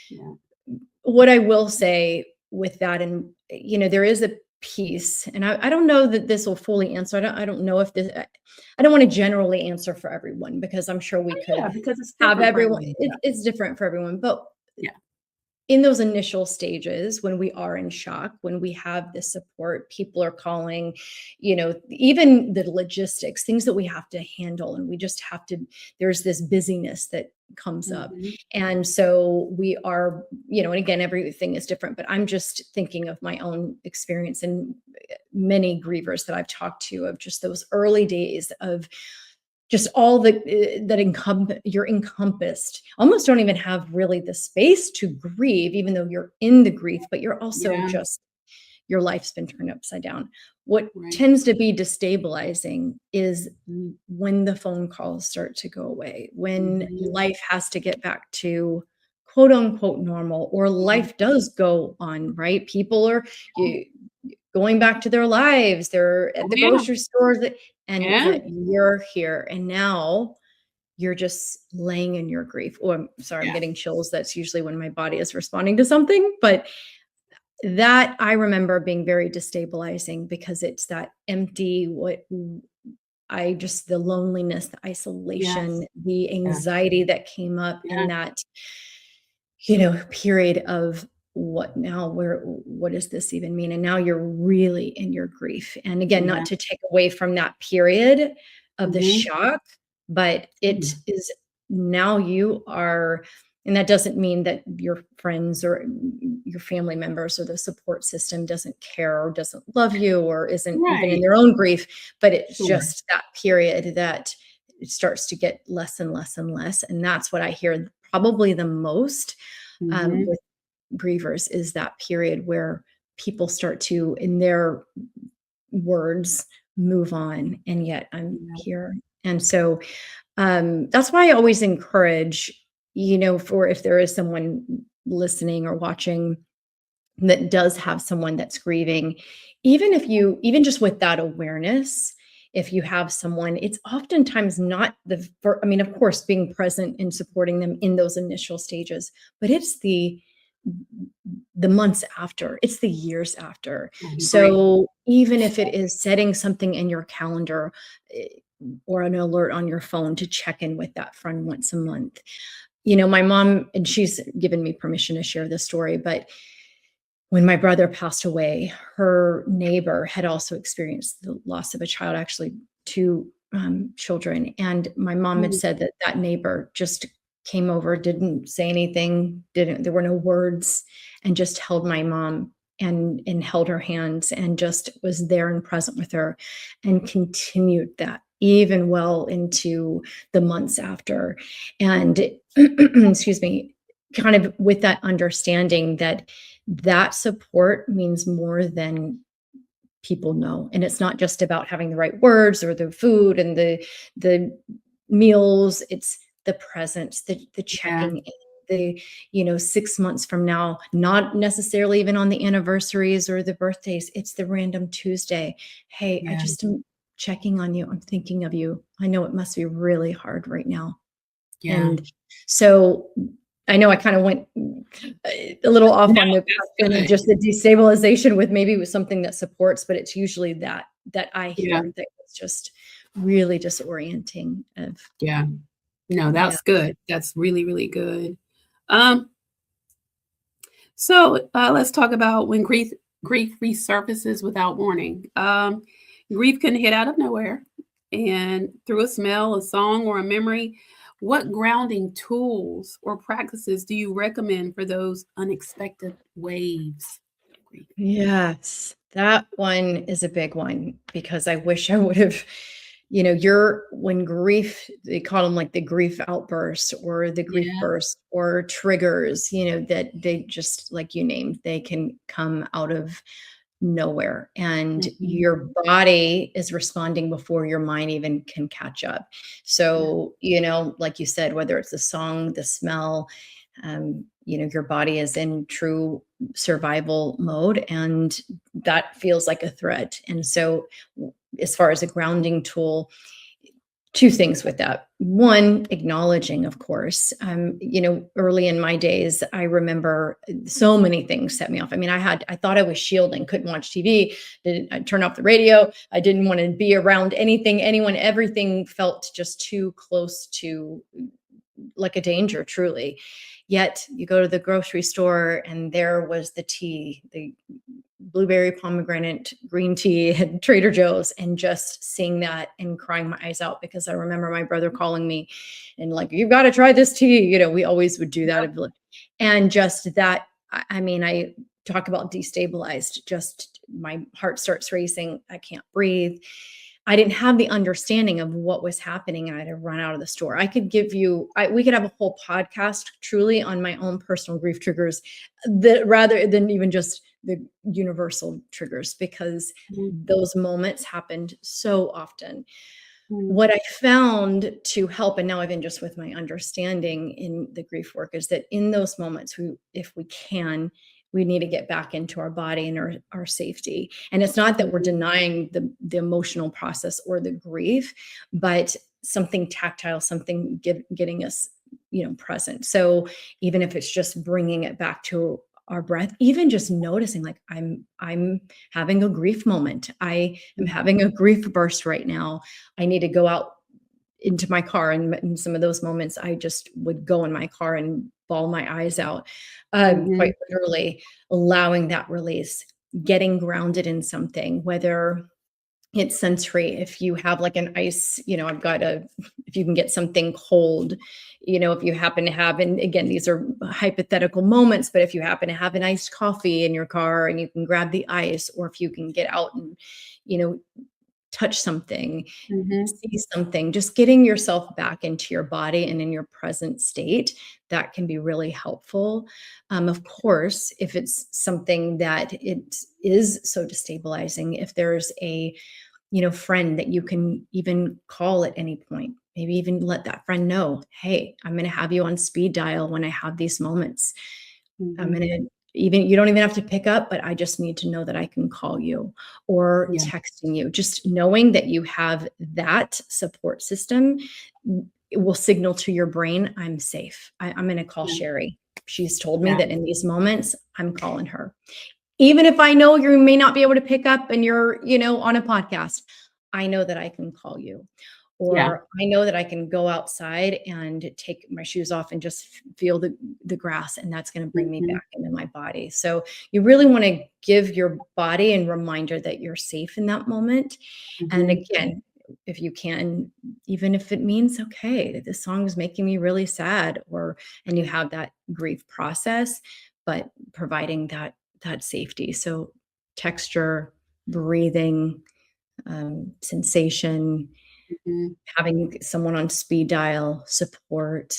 Yeah. What I will say with that, and there is a piece, and I don't know that this will fully answer. I don't know if this. I don't want to generally answer for everyone, because I'm sure we Oh, yeah, could because it's have different for everyone. everyone. It's different for everyone, but Yeah. in those initial stages, when we are in shock, when we have this support, people are calling, even the logistics, things that we have to handle, and we just have to, there's this busyness that comes up. Mhm. And so we are, and again, everything is different, but I'm just thinking of my own experience and many grievers that I've talked to, of just those early days of just all you're encompassed, almost don't even have really the space to grieve, even though you're in the grief, but you're also Yeah. just, your life's been turned upside down. What Right. tends to be destabilizing is when the phone calls start to go away, when Mhm. life has to get back to quote unquote normal, or Mhm. life does go on, right? People are, you, going back to their lives, they're Oh, at the yeah. grocery store, and Yeah. yet you're here, and now you're just laying in your grief. Oh, I'm sorry, I'm Yeah. getting chills. That's usually when my body is responding to something. But that, I remember being very destabilizing, because it's that empty, the loneliness, the isolation, Yes. the Yeah. anxiety that came up Yeah. in that, period of, what now, what does this even mean? And now you're really in your grief. And again, Yeah. not to take away from that period of the Mhm. shock, but it Yeah. is, now you are, and that doesn't mean that your friends or your family members or the support system doesn't care or doesn't love you or isn't even in Right. their own grief, but it's Sure. just that period that it starts to get less and less and less. And that's what I hear probably the most, Mhm. with grievers, is that period where people start to, in their words, move on, and yet I'm Yeah. here. And so, that's why I always encourage, for if there is someone listening or watching that does have someone that's grieving, even just with that awareness, if you have someone, it's oftentimes not I mean, of course, being present and supporting them in those initial stages, but it's the months after, it's the years after. I agree. So even if it is setting something in your calendar, eh, or an alert on your phone to check in with that friend once a month. My mom, and she's given me permission to share this story, but when my brother passed away, her neighbor had also experienced the loss of a child, actually two children. And my mom had Mm. said that that neighbor just came over, didn't say anything, there were no words, and just held my mom and held her hands and just was there and present with her, and continued that even well into the months after. And excuse me, kind of with that understanding that that support means more than people know. And it's not just about having the right words or the food and the meals. It's the presence, the Yeah, checking in, the 6 months from now, not necessarily even on the anniversaries or the birthdays. It's the random Tuesday. Hey, I yeah, just am checking on you. I'm thinking of you. I know it must be really hard right now. yeah. And so I know I kind of went a little off No, on the that's question of good. just the destabilization with maybe with something that supports, but it's usually that I Yeah, hear that it's just really disorienting of, yeah. No, yeah. that's good. That's really, really good. Um, so let's talk about when grief resurfaces without warning. Grief can hit out of nowhere, and through a smell, a song, or a memory. What grounding tools or practices do you recommend for those unexpected waves of grief? Yes, that one is a big one because I wish I would have, when grief, they call them like the grief outbursts or the grief Yeah. bursts or triggers, that they just, like you named, they can come out of nowhere. And Mhm. your body is responding before your mind even can catch up. Yeah. So, like you said, whether it's the song, the smell, your body is in true survival mode, and that feels like a threat. And so, as far as a grounding tool, two things with that. One, acknowledging, of course. Early in my days, I remember so many things set me off. I mean, I thought I was shielding, couldn't watch TV, didn't I turn off the radio. I didn't want to be around anything, anyone, everything felt just too close to like a danger, truly. Yet you go to the grocery store and there was the tea, the blueberry pomegranate green tea at Trader Joe's, and just seeing that and crying my eyes out because I remember my brother calling me and like, you've got to try this tea. We always would do that. And just that, I mean, I talk about destabilized, just my heart starts racing. I can't breathe. I didn't have the understanding of what was happening, and I had to run out of the store. I could give you, we could have a whole podcast truly on my own personal grief triggers, that rather than even just the universal triggers, because Mhm. those moments happened so often. Mhm. What I found to help, and now even just with my understanding in the grief work, is that in those moments, if we can, we need to get back into our body and our safety. And it's not that we're Mhm. denying the emotional process or the grief, but something tactile, something getting us, present. So even if it's just bringing it back to our breath, even just noticing, like, I'm having a grief moment. I am Mhm. having a grief burst right now. I need to go out into my car. And in some of those moments, I just would go in my car and bawl my eyes out, Mhm. quite literally, allowing that release, getting grounded in something, whether it's sensory. If you have like an ice, if you can get something cold, if you happen to have, and again, these are hypothetical moments, but if you happen to have an iced coffee in your car and you can grab the ice, or if you can get out and, you know, touch something, Mhm. see something, just getting yourself back into your body and in your present state, that can be really helpful. Of course, if it's something that it is so destabilizing, if there's a friend that you can even call at any point, maybe even let that friend know, hey, I'm going to have you on speed dial when I have these moments. I'm Mhm. gonna even you don't even have to pick up, but I just need to know that I can call you, or Yeah. texting you. Just knowing that you have that support system, it will signal to your brain, I'm safe. I'm gonna call Yeah. Sherry. She's told me Yeah. that in these moments, I'm calling her. Even if I know you may not be able to pick up and you're, on a podcast, I know that I can call you. Yeah. or I know that I can go outside and take my shoes off and just feel the grass, and that's going to bring me Mhm. back into my body. So you really want to give your body a reminder that you're safe in that moment. And Mhm. again, if you can, even if it means, okay, this song is making me really sad, or and you have that grief process, but providing that safety. So texture, breathing, sensation, Mhm. having someone on speed dial, support.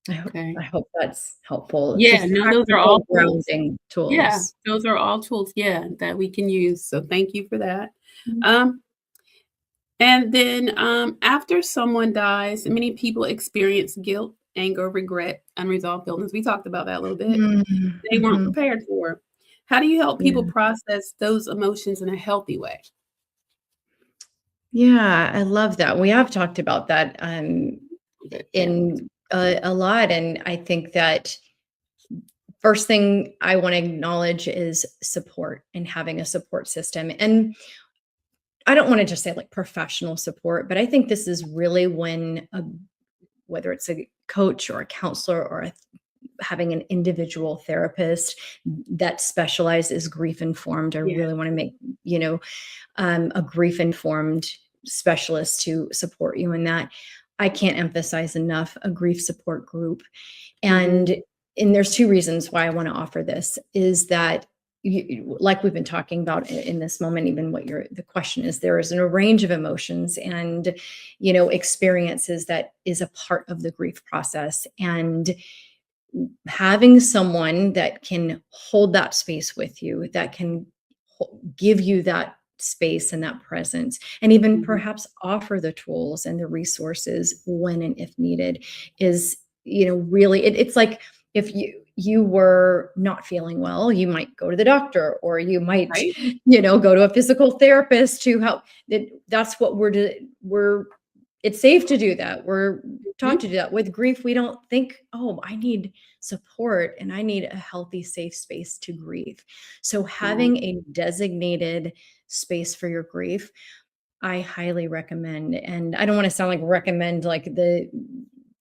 Okay. I hope that's helpful. Yeah, Just no, those are all practical tools. grounding Yeah, tools. those are all tools, yeah, that we can use, so thank you for that. Mhm. Um, and then, after someone dies, many people experience guilt, anger, regret, unresolved feelings. We talked about that a little bit. Mm, They weren't mhm. prepared for. How do you help people Yeah. process those emotions in a healthy way? Yeah, I love that. We have talked about that, Good, yeah. in a lot, and I think that first thing I wanna acknowledge is support and having a support system, and I don't wanna just say, like, professional support, but I think this is really when whether it's a coach or a counselor or having an individual therapist that specializes grief informed. I Yeah, really want to make, you know, a grief informed specialist to support you in that. I can't emphasize enough a grief support group. mhm, And there's two reasons why I want to offer this is that like we've been talking about in this moment, even what the question is, there is a range of emotions and experiences that is a part of the grief process, and having someone that can hold that space with you, that can give you that space and that presence, and even mhm, perhaps offer the tools and the resources when and if needed is, really, it's like if you were not feeling well, you might go to the doctor, or you might, right? go to a physical therapist to help. That's what we're it's safe to do that. We're taught Mhm, to do that. With grief, we don't think, oh, I need support and I need a healthy, safe space to grieve. So, yeah, having a designated space for your grief, I highly recommend. And I don't want to sound like recommend like the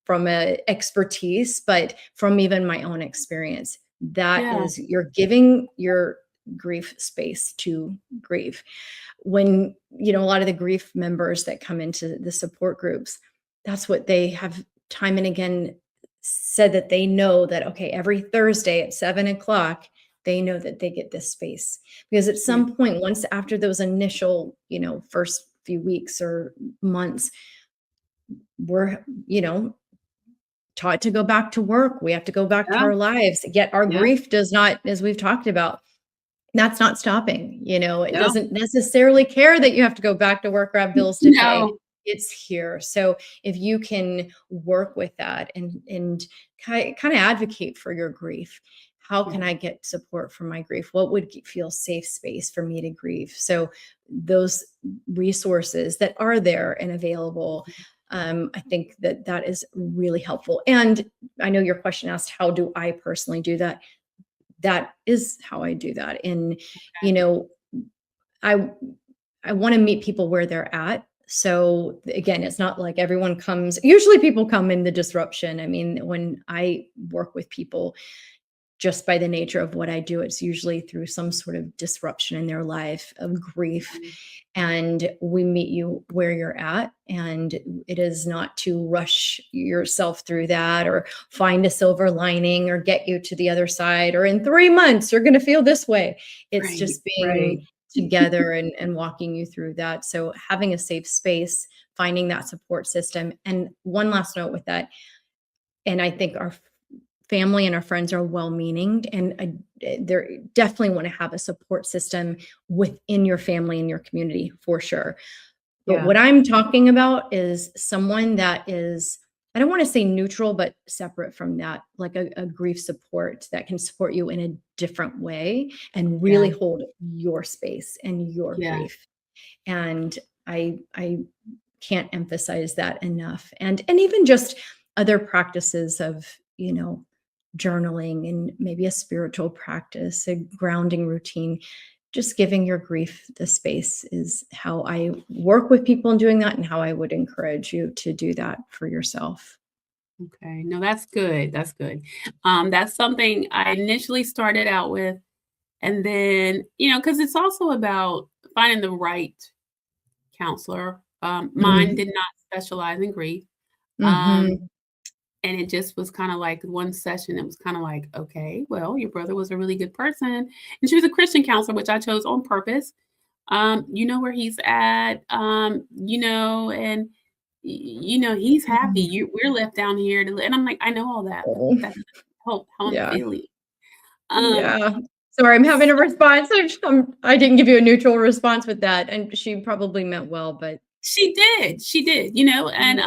from a expertise, but from even my own experience, that yeah, is, you're giving your grief space to grieve. When, a lot of the grief members that come into the support groups, that's what they have time and again said, that they know that, okay, every Thursday at 7 o'clock, they know that they get this space. Because at yeah, some point, once after those initial, first few weeks or months, we're, taught to go back to work. We have to go back to yeah, our lives. Yet our yeah, grief does not, as we've talked about, that's not stopping. It no, doesn't necessarily care that you have to go back to work or have bills to pay. no, It's here. So if you can work with that and kind of advocate for your grief, how yeah, can I get support for my grief? What would feel safe space for me to grieve? So those resources that are there and available, I think that is really helpful. And I know your question asked, how do I personally do that? That is how I do that. And, you know, I I want to meet people where they're at. So again, it's not like everyone comes. Usually people come in the disruption. I mean, when I work with people, just by the nature of what I do, it's usually through some sort of disruption in their life of grief. okay, And we meet you where you're at. And it is not to rush yourself through that or find a silver lining or get you to the other side, or in 3 months, you're going to feel this way. It's right, just being right, together and walking you through that. So having a safe space, finding that support system. And one last note with that, and I think our family and our friends are well-meaning, and they definitely want to have a support system within your family and your community for sure. But yeah, what I'm talking about is someone that is, I don't want to say neutral, but separate from that, like a grief support that can support you in a different way and yeah, really hold your space and your yeah, grief. And I can't emphasize that enough. And even just other practices of, journaling and maybe a spiritual practice, a grounding routine, just giving your grief the space is how I work with people in doing that, and how I would encourage you to do that for yourself. Okay. No, that's good. That's good. That's something I initially started out with. And then, because it's also about finding the right counselor. Mine Mm. did not specialize in grief. Um, Mhm. and it just was kind of like one session. It was kind of like, okay, well, your brother was a really good person. And she was a Christian counselor, which I chose on purpose. You know where he's at, and he's happy. Mhm. We're left down here and I'm like, I know all that, but Oh, that doesn't help how I'm yeah. feeling. Um, Yeah. Sorry, I'm having a response. I didn't give you a neutral response with that, and she probably meant well, but she did, and,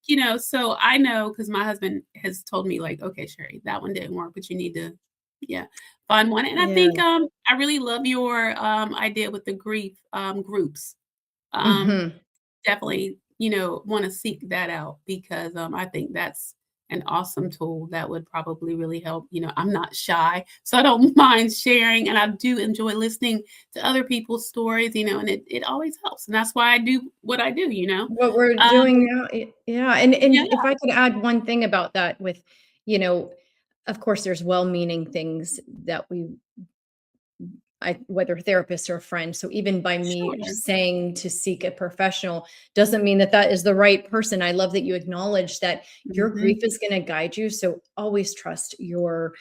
yeah. so I know because my husband has told me like, "Okay, Sherry, that one didn't work, but you need to, yeah, find one." And I Yeah. think, I really love your, idea with the grief, groups. Um, Mhm. Definitely, wanna seek that out because, I think that's an awesome tool that would probably really help. I'm not shy, so I don't mind sharing, and I do enjoy listening to other people's stories, and it always helps, and that's why I do what I do, you know? What we're Um, doing now, yeah, and yeah, if I could add one thing about that with, you know, of course, there's well-meaning things that whether therapists or friends. So even by me sure. saying to seek a professional doesn't mean that that is the right person. I love that you acknowledge that your grief Mhm. is going to guide you. So always trust your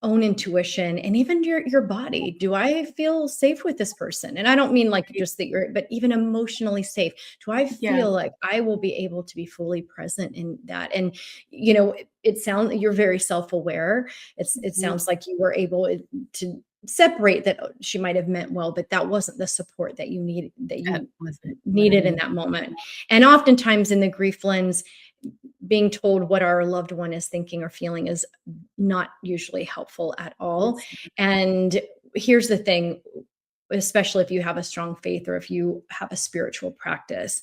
own intuition and even your body. Do I feel safe with this person? And I don't mean like just that but even emotionally safe. Do I Yeah. feel like I will be able to be fully present in that? And it sounds you're very self-aware. It Mhm. sounds like you were able to separate that she might have meant well, but that wasn't the support that That you wasn't what I needed in need. that moment. And oftentimes in the grief lens, being told what our loved one is thinking or feeling is not usually helpful at all. It's And here's the thing, especially if you have a strong faith or if you have a spiritual practice.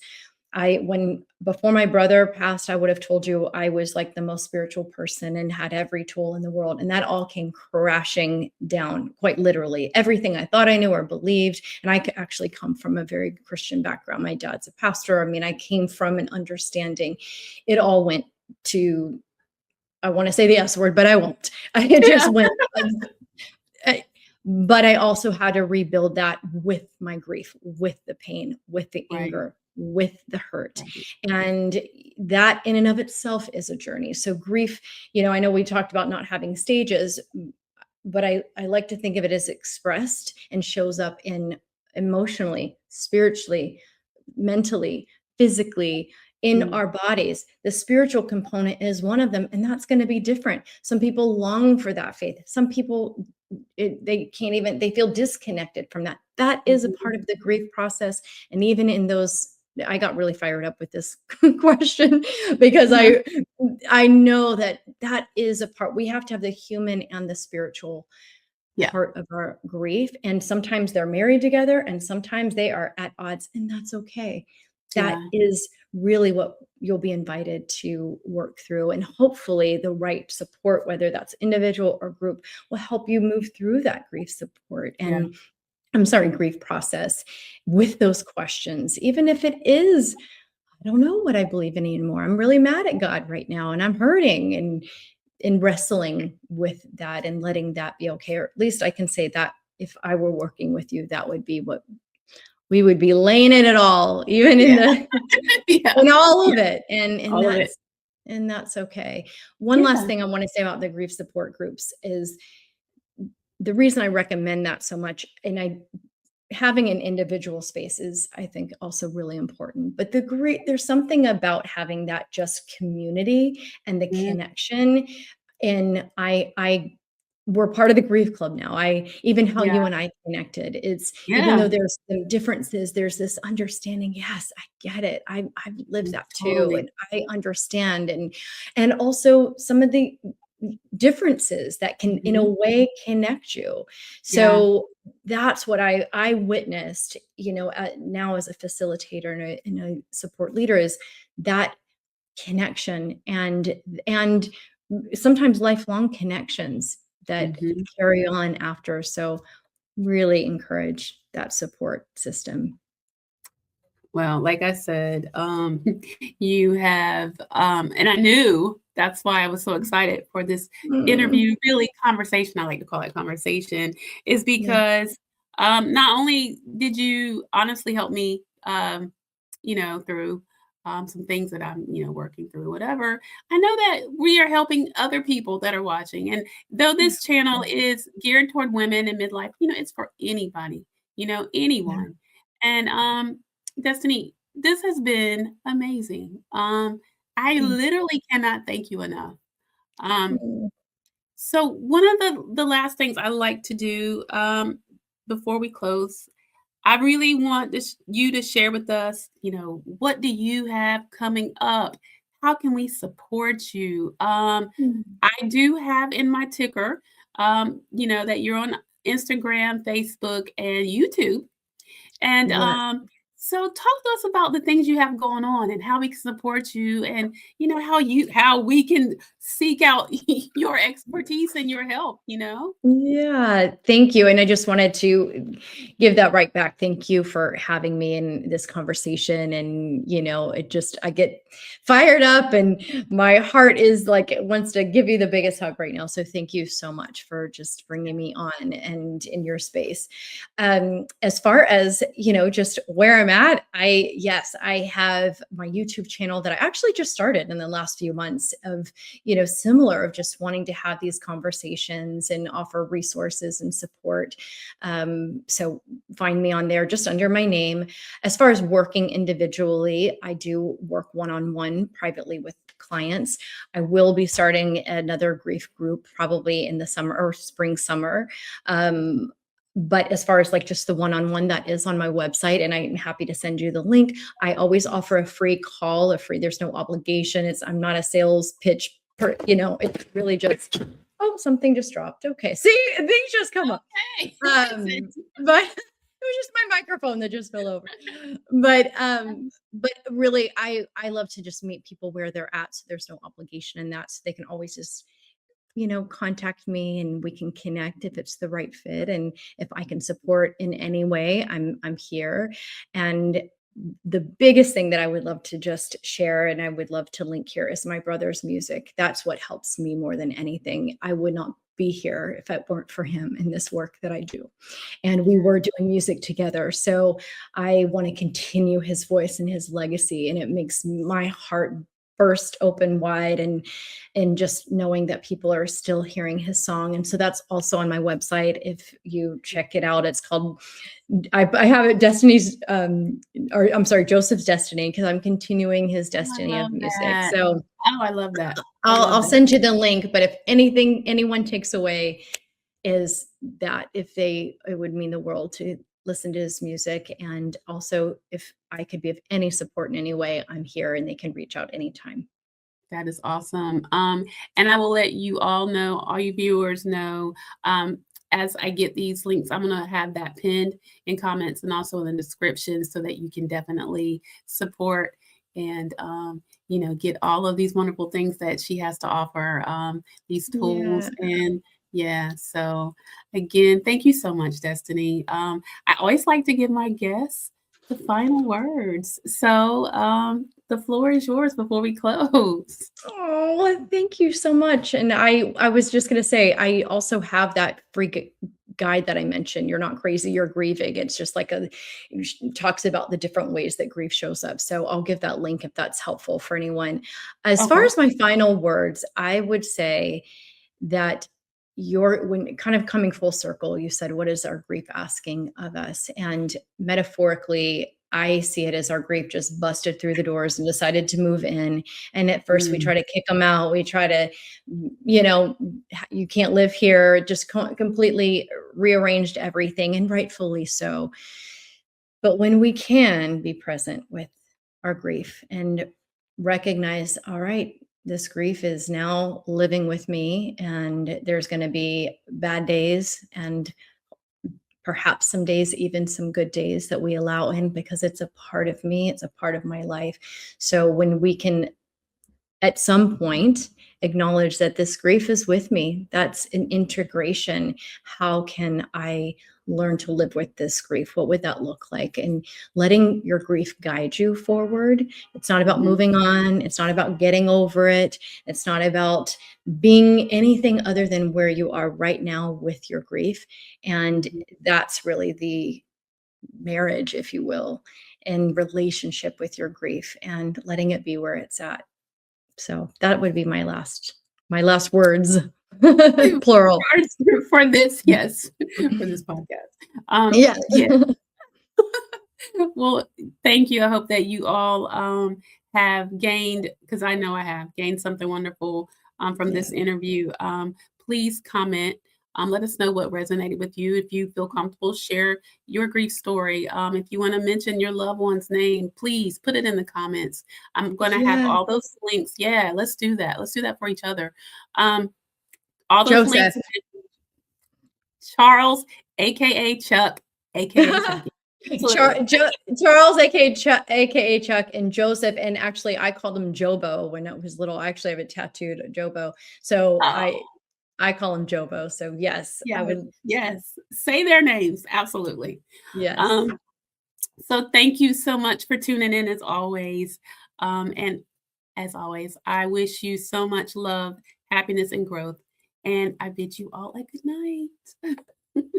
When before my brother passed, I would have told you I was like the most spiritual person and had every tool in the world. And that all came crashing down, quite literally. Everything I thought I knew or believed. And I could actually come from a very Christian background. My dad's a pastor. I mean, I came from an understanding. It all went to, I want to say the S word, but I won't. It yeah. just went. I- but I also had to rebuild that with my grief, with the pain, with the Right, anger, with the hurt. right. And that in and of itself is a journey. So grief, I know we talked about not having stages, but I like to think of it as expressed and shows up in emotionally, spiritually, mentally, physically, in Mm, our bodies. The spiritual component is one of them, and that's going to be different. Some people long for that faith. Some people they can't even, they feel disconnected from that. That is a part mhm. of the grief process. And even in those, I got really fired up with this question because Uh-huh. I know that that is a part. We have to have the human and the spiritual Yeah, part of our grief. And sometimes they're married together and sometimes they are at odds, and that's okay. That yeah, is really what you'll be invited to work through. And hopefully, the right support, whether that's individual or group, will help you move through that grief support. yeah, And I'm sorry, grief process with those questions, even if it is, I don't know what I believe in anymore. I'm really mad at God right now and I'm hurting, and in wrestling with that and letting that be okay. Or at least I can say that if I were working with you, that would be what we would be laying in it all, even in yeah, the yeah, in all yeah, of it. And all of it. that's okay. One last Yeah, thing I want to say about the grief support groups is the reason I recommend that so much, and I having an individual space is, I think, also really important. But there's something about having that just community and the mm, connection. And I we're part of the grief club now. I even how yeah, you and I connected. It's even though yeah, there's some differences, there's this understanding. Yes, I get it. I've lived that too, totally. and I understand. And also some of the differences that can in a Mhm. way connect you. Yeah, So that's what I witnessed, now as a facilitator and a support leader, is that connection and sometimes lifelong connections that mhm. carry on after. So really encourage that support system. Well, like I said, you have, and I knew that's why I was so excited for this Mm, interview, really conversation. I like to call it conversation, is yeah. because not only did you honestly help me, through some things that I'm, working through, whatever. I know that we are helping other people that are watching. And though this channel is geared toward women in midlife, it's for anybody, Yeah. anyone. And Destiny, this has been amazing. I Thank literally cannot thank you enough. Um, you. so one of the last things I like to do before we close, I really want you to share with us, what do you have coming up? How can we support you? Mm. I do have in my ticker, that you're on Instagram, Facebook, and YouTube. And Yeah. so talk to us about the things you have going on and how we can support you and how we can seek out your expertise and your help. Yeah, thank you. And I just wanted to give that right back. Thank you for having me in this conversation. And, I get fired up and my heart is like, it wants to give you the biggest hug right now. So thank you so much for just bringing me on and in your space. As far as, just where I'm at, yes, I have my YouTube channel that I actually just started in the last few months of, similar of just wanting to have these conversations and offer resources and support. So find me on there just under my name. As far as working individually, I do work one-on-one privately with clients. I will be starting another grief group probably in the summer or spring, summer. But as far as like just the one-on-one, that is on my website and I'm happy to send you the link. I always offer a free call, there's no obligation. I'm not a sales pitch it's really just, oh, something just dropped. Okay. See, things just come up. Hey, But it was just my microphone that just fell over. But really I love to just meet people where they're at. So there's no obligation in that. So they can always just contact me and we can connect if it's the right fit and if I can support in any way, I'm here. And the biggest thing that I would love to just share and I would love to link here is my brother's music. That's what helps me more than anything. I would not be here if it weren't for him in this work that I do. And we were doing music together. So I want to continue his voice and his legacy. And it makes my heart burst open wide and just knowing that people are still hearing his song. And so that's also on my website. If you check it out, it's called I have it Joseph's Destiny, because I'm continuing his I destiny of love music. that. So Oh, I love that. I I'll love I'll that. send you the link. But if anyone takes away is that if it would mean the world to listen to his music. And also if I could be of any support in any way, I'm here and they can reach out anytime. That is awesome. And I will let you all know, all you viewers know, as I get these links, I'm going to have that pinned in comments and also in the description so that you can definitely support and, get all of these wonderful things that she has to offer, these Yeah. tools. And yeah, so again, thank you so much, Destiny. I always like to give my guests the final words. So the floor is yours before we close. Oh, thank you so much. And I was just going to say, I also have that free guide that I mentioned. You're not crazy, you're grieving. It's just like it talks about the different ways that grief shows up. So I'll give that link if that's helpful for anyone. As far Okay. as my final words, I would say that when kind of coming full circle, you said, what is our grief asking of us? And metaphorically, I see it as our grief just busted through the doors and decided to move in. And at first we Mm, try to kick them out. We try to, you know, you can't live here, just completely rearranged everything, and rightfully so. But when we can be present with our grief and recognize, all right, this grief is now living with me, and there's going to be bad days and perhaps some days, even some good days that we allow in because it's a part of me, it's a part of my life. So when we can at some point acknowledge that this grief is with me, that's an integration. How can I learn to live with this grief? What would that look like? And letting your grief guide you forward. It's not about Mhm. moving on. It's not about getting over it. It's not about being anything other than where you are right now with your grief. And that's really the marriage, if you will, and relationship with your grief and letting it be where it's at. So that would be my last words, plural. For this, yes, for this podcast. Yes. Yeah. Well, thank you. I hope that you all have gained, because I know I have gained something wonderful from Yeah. this interview. Please comment. Let us know what resonated with you. If you feel comfortable, share your grief story. If you want to mention your loved one's name, please put it in the comments. I'm going to have Yeah. all those links. Yeah, let's do that. Let's do that for each other. Um, all those Joseph. links. Charles, aka Chuck, aka Chucky. Absolutely. Charles, aka Chuck, and Joseph, and actually, I called him Jobo when I was little. I actually have it tattooed, Jobo. So Oh, I call him Jobo. So yes, I yes, would. yes. Say their names. Absolutely. Yes. Um, so thank you so much for tuning in as always. And as always, I wish you so much love, happiness, and growth. And I bid you all a good night.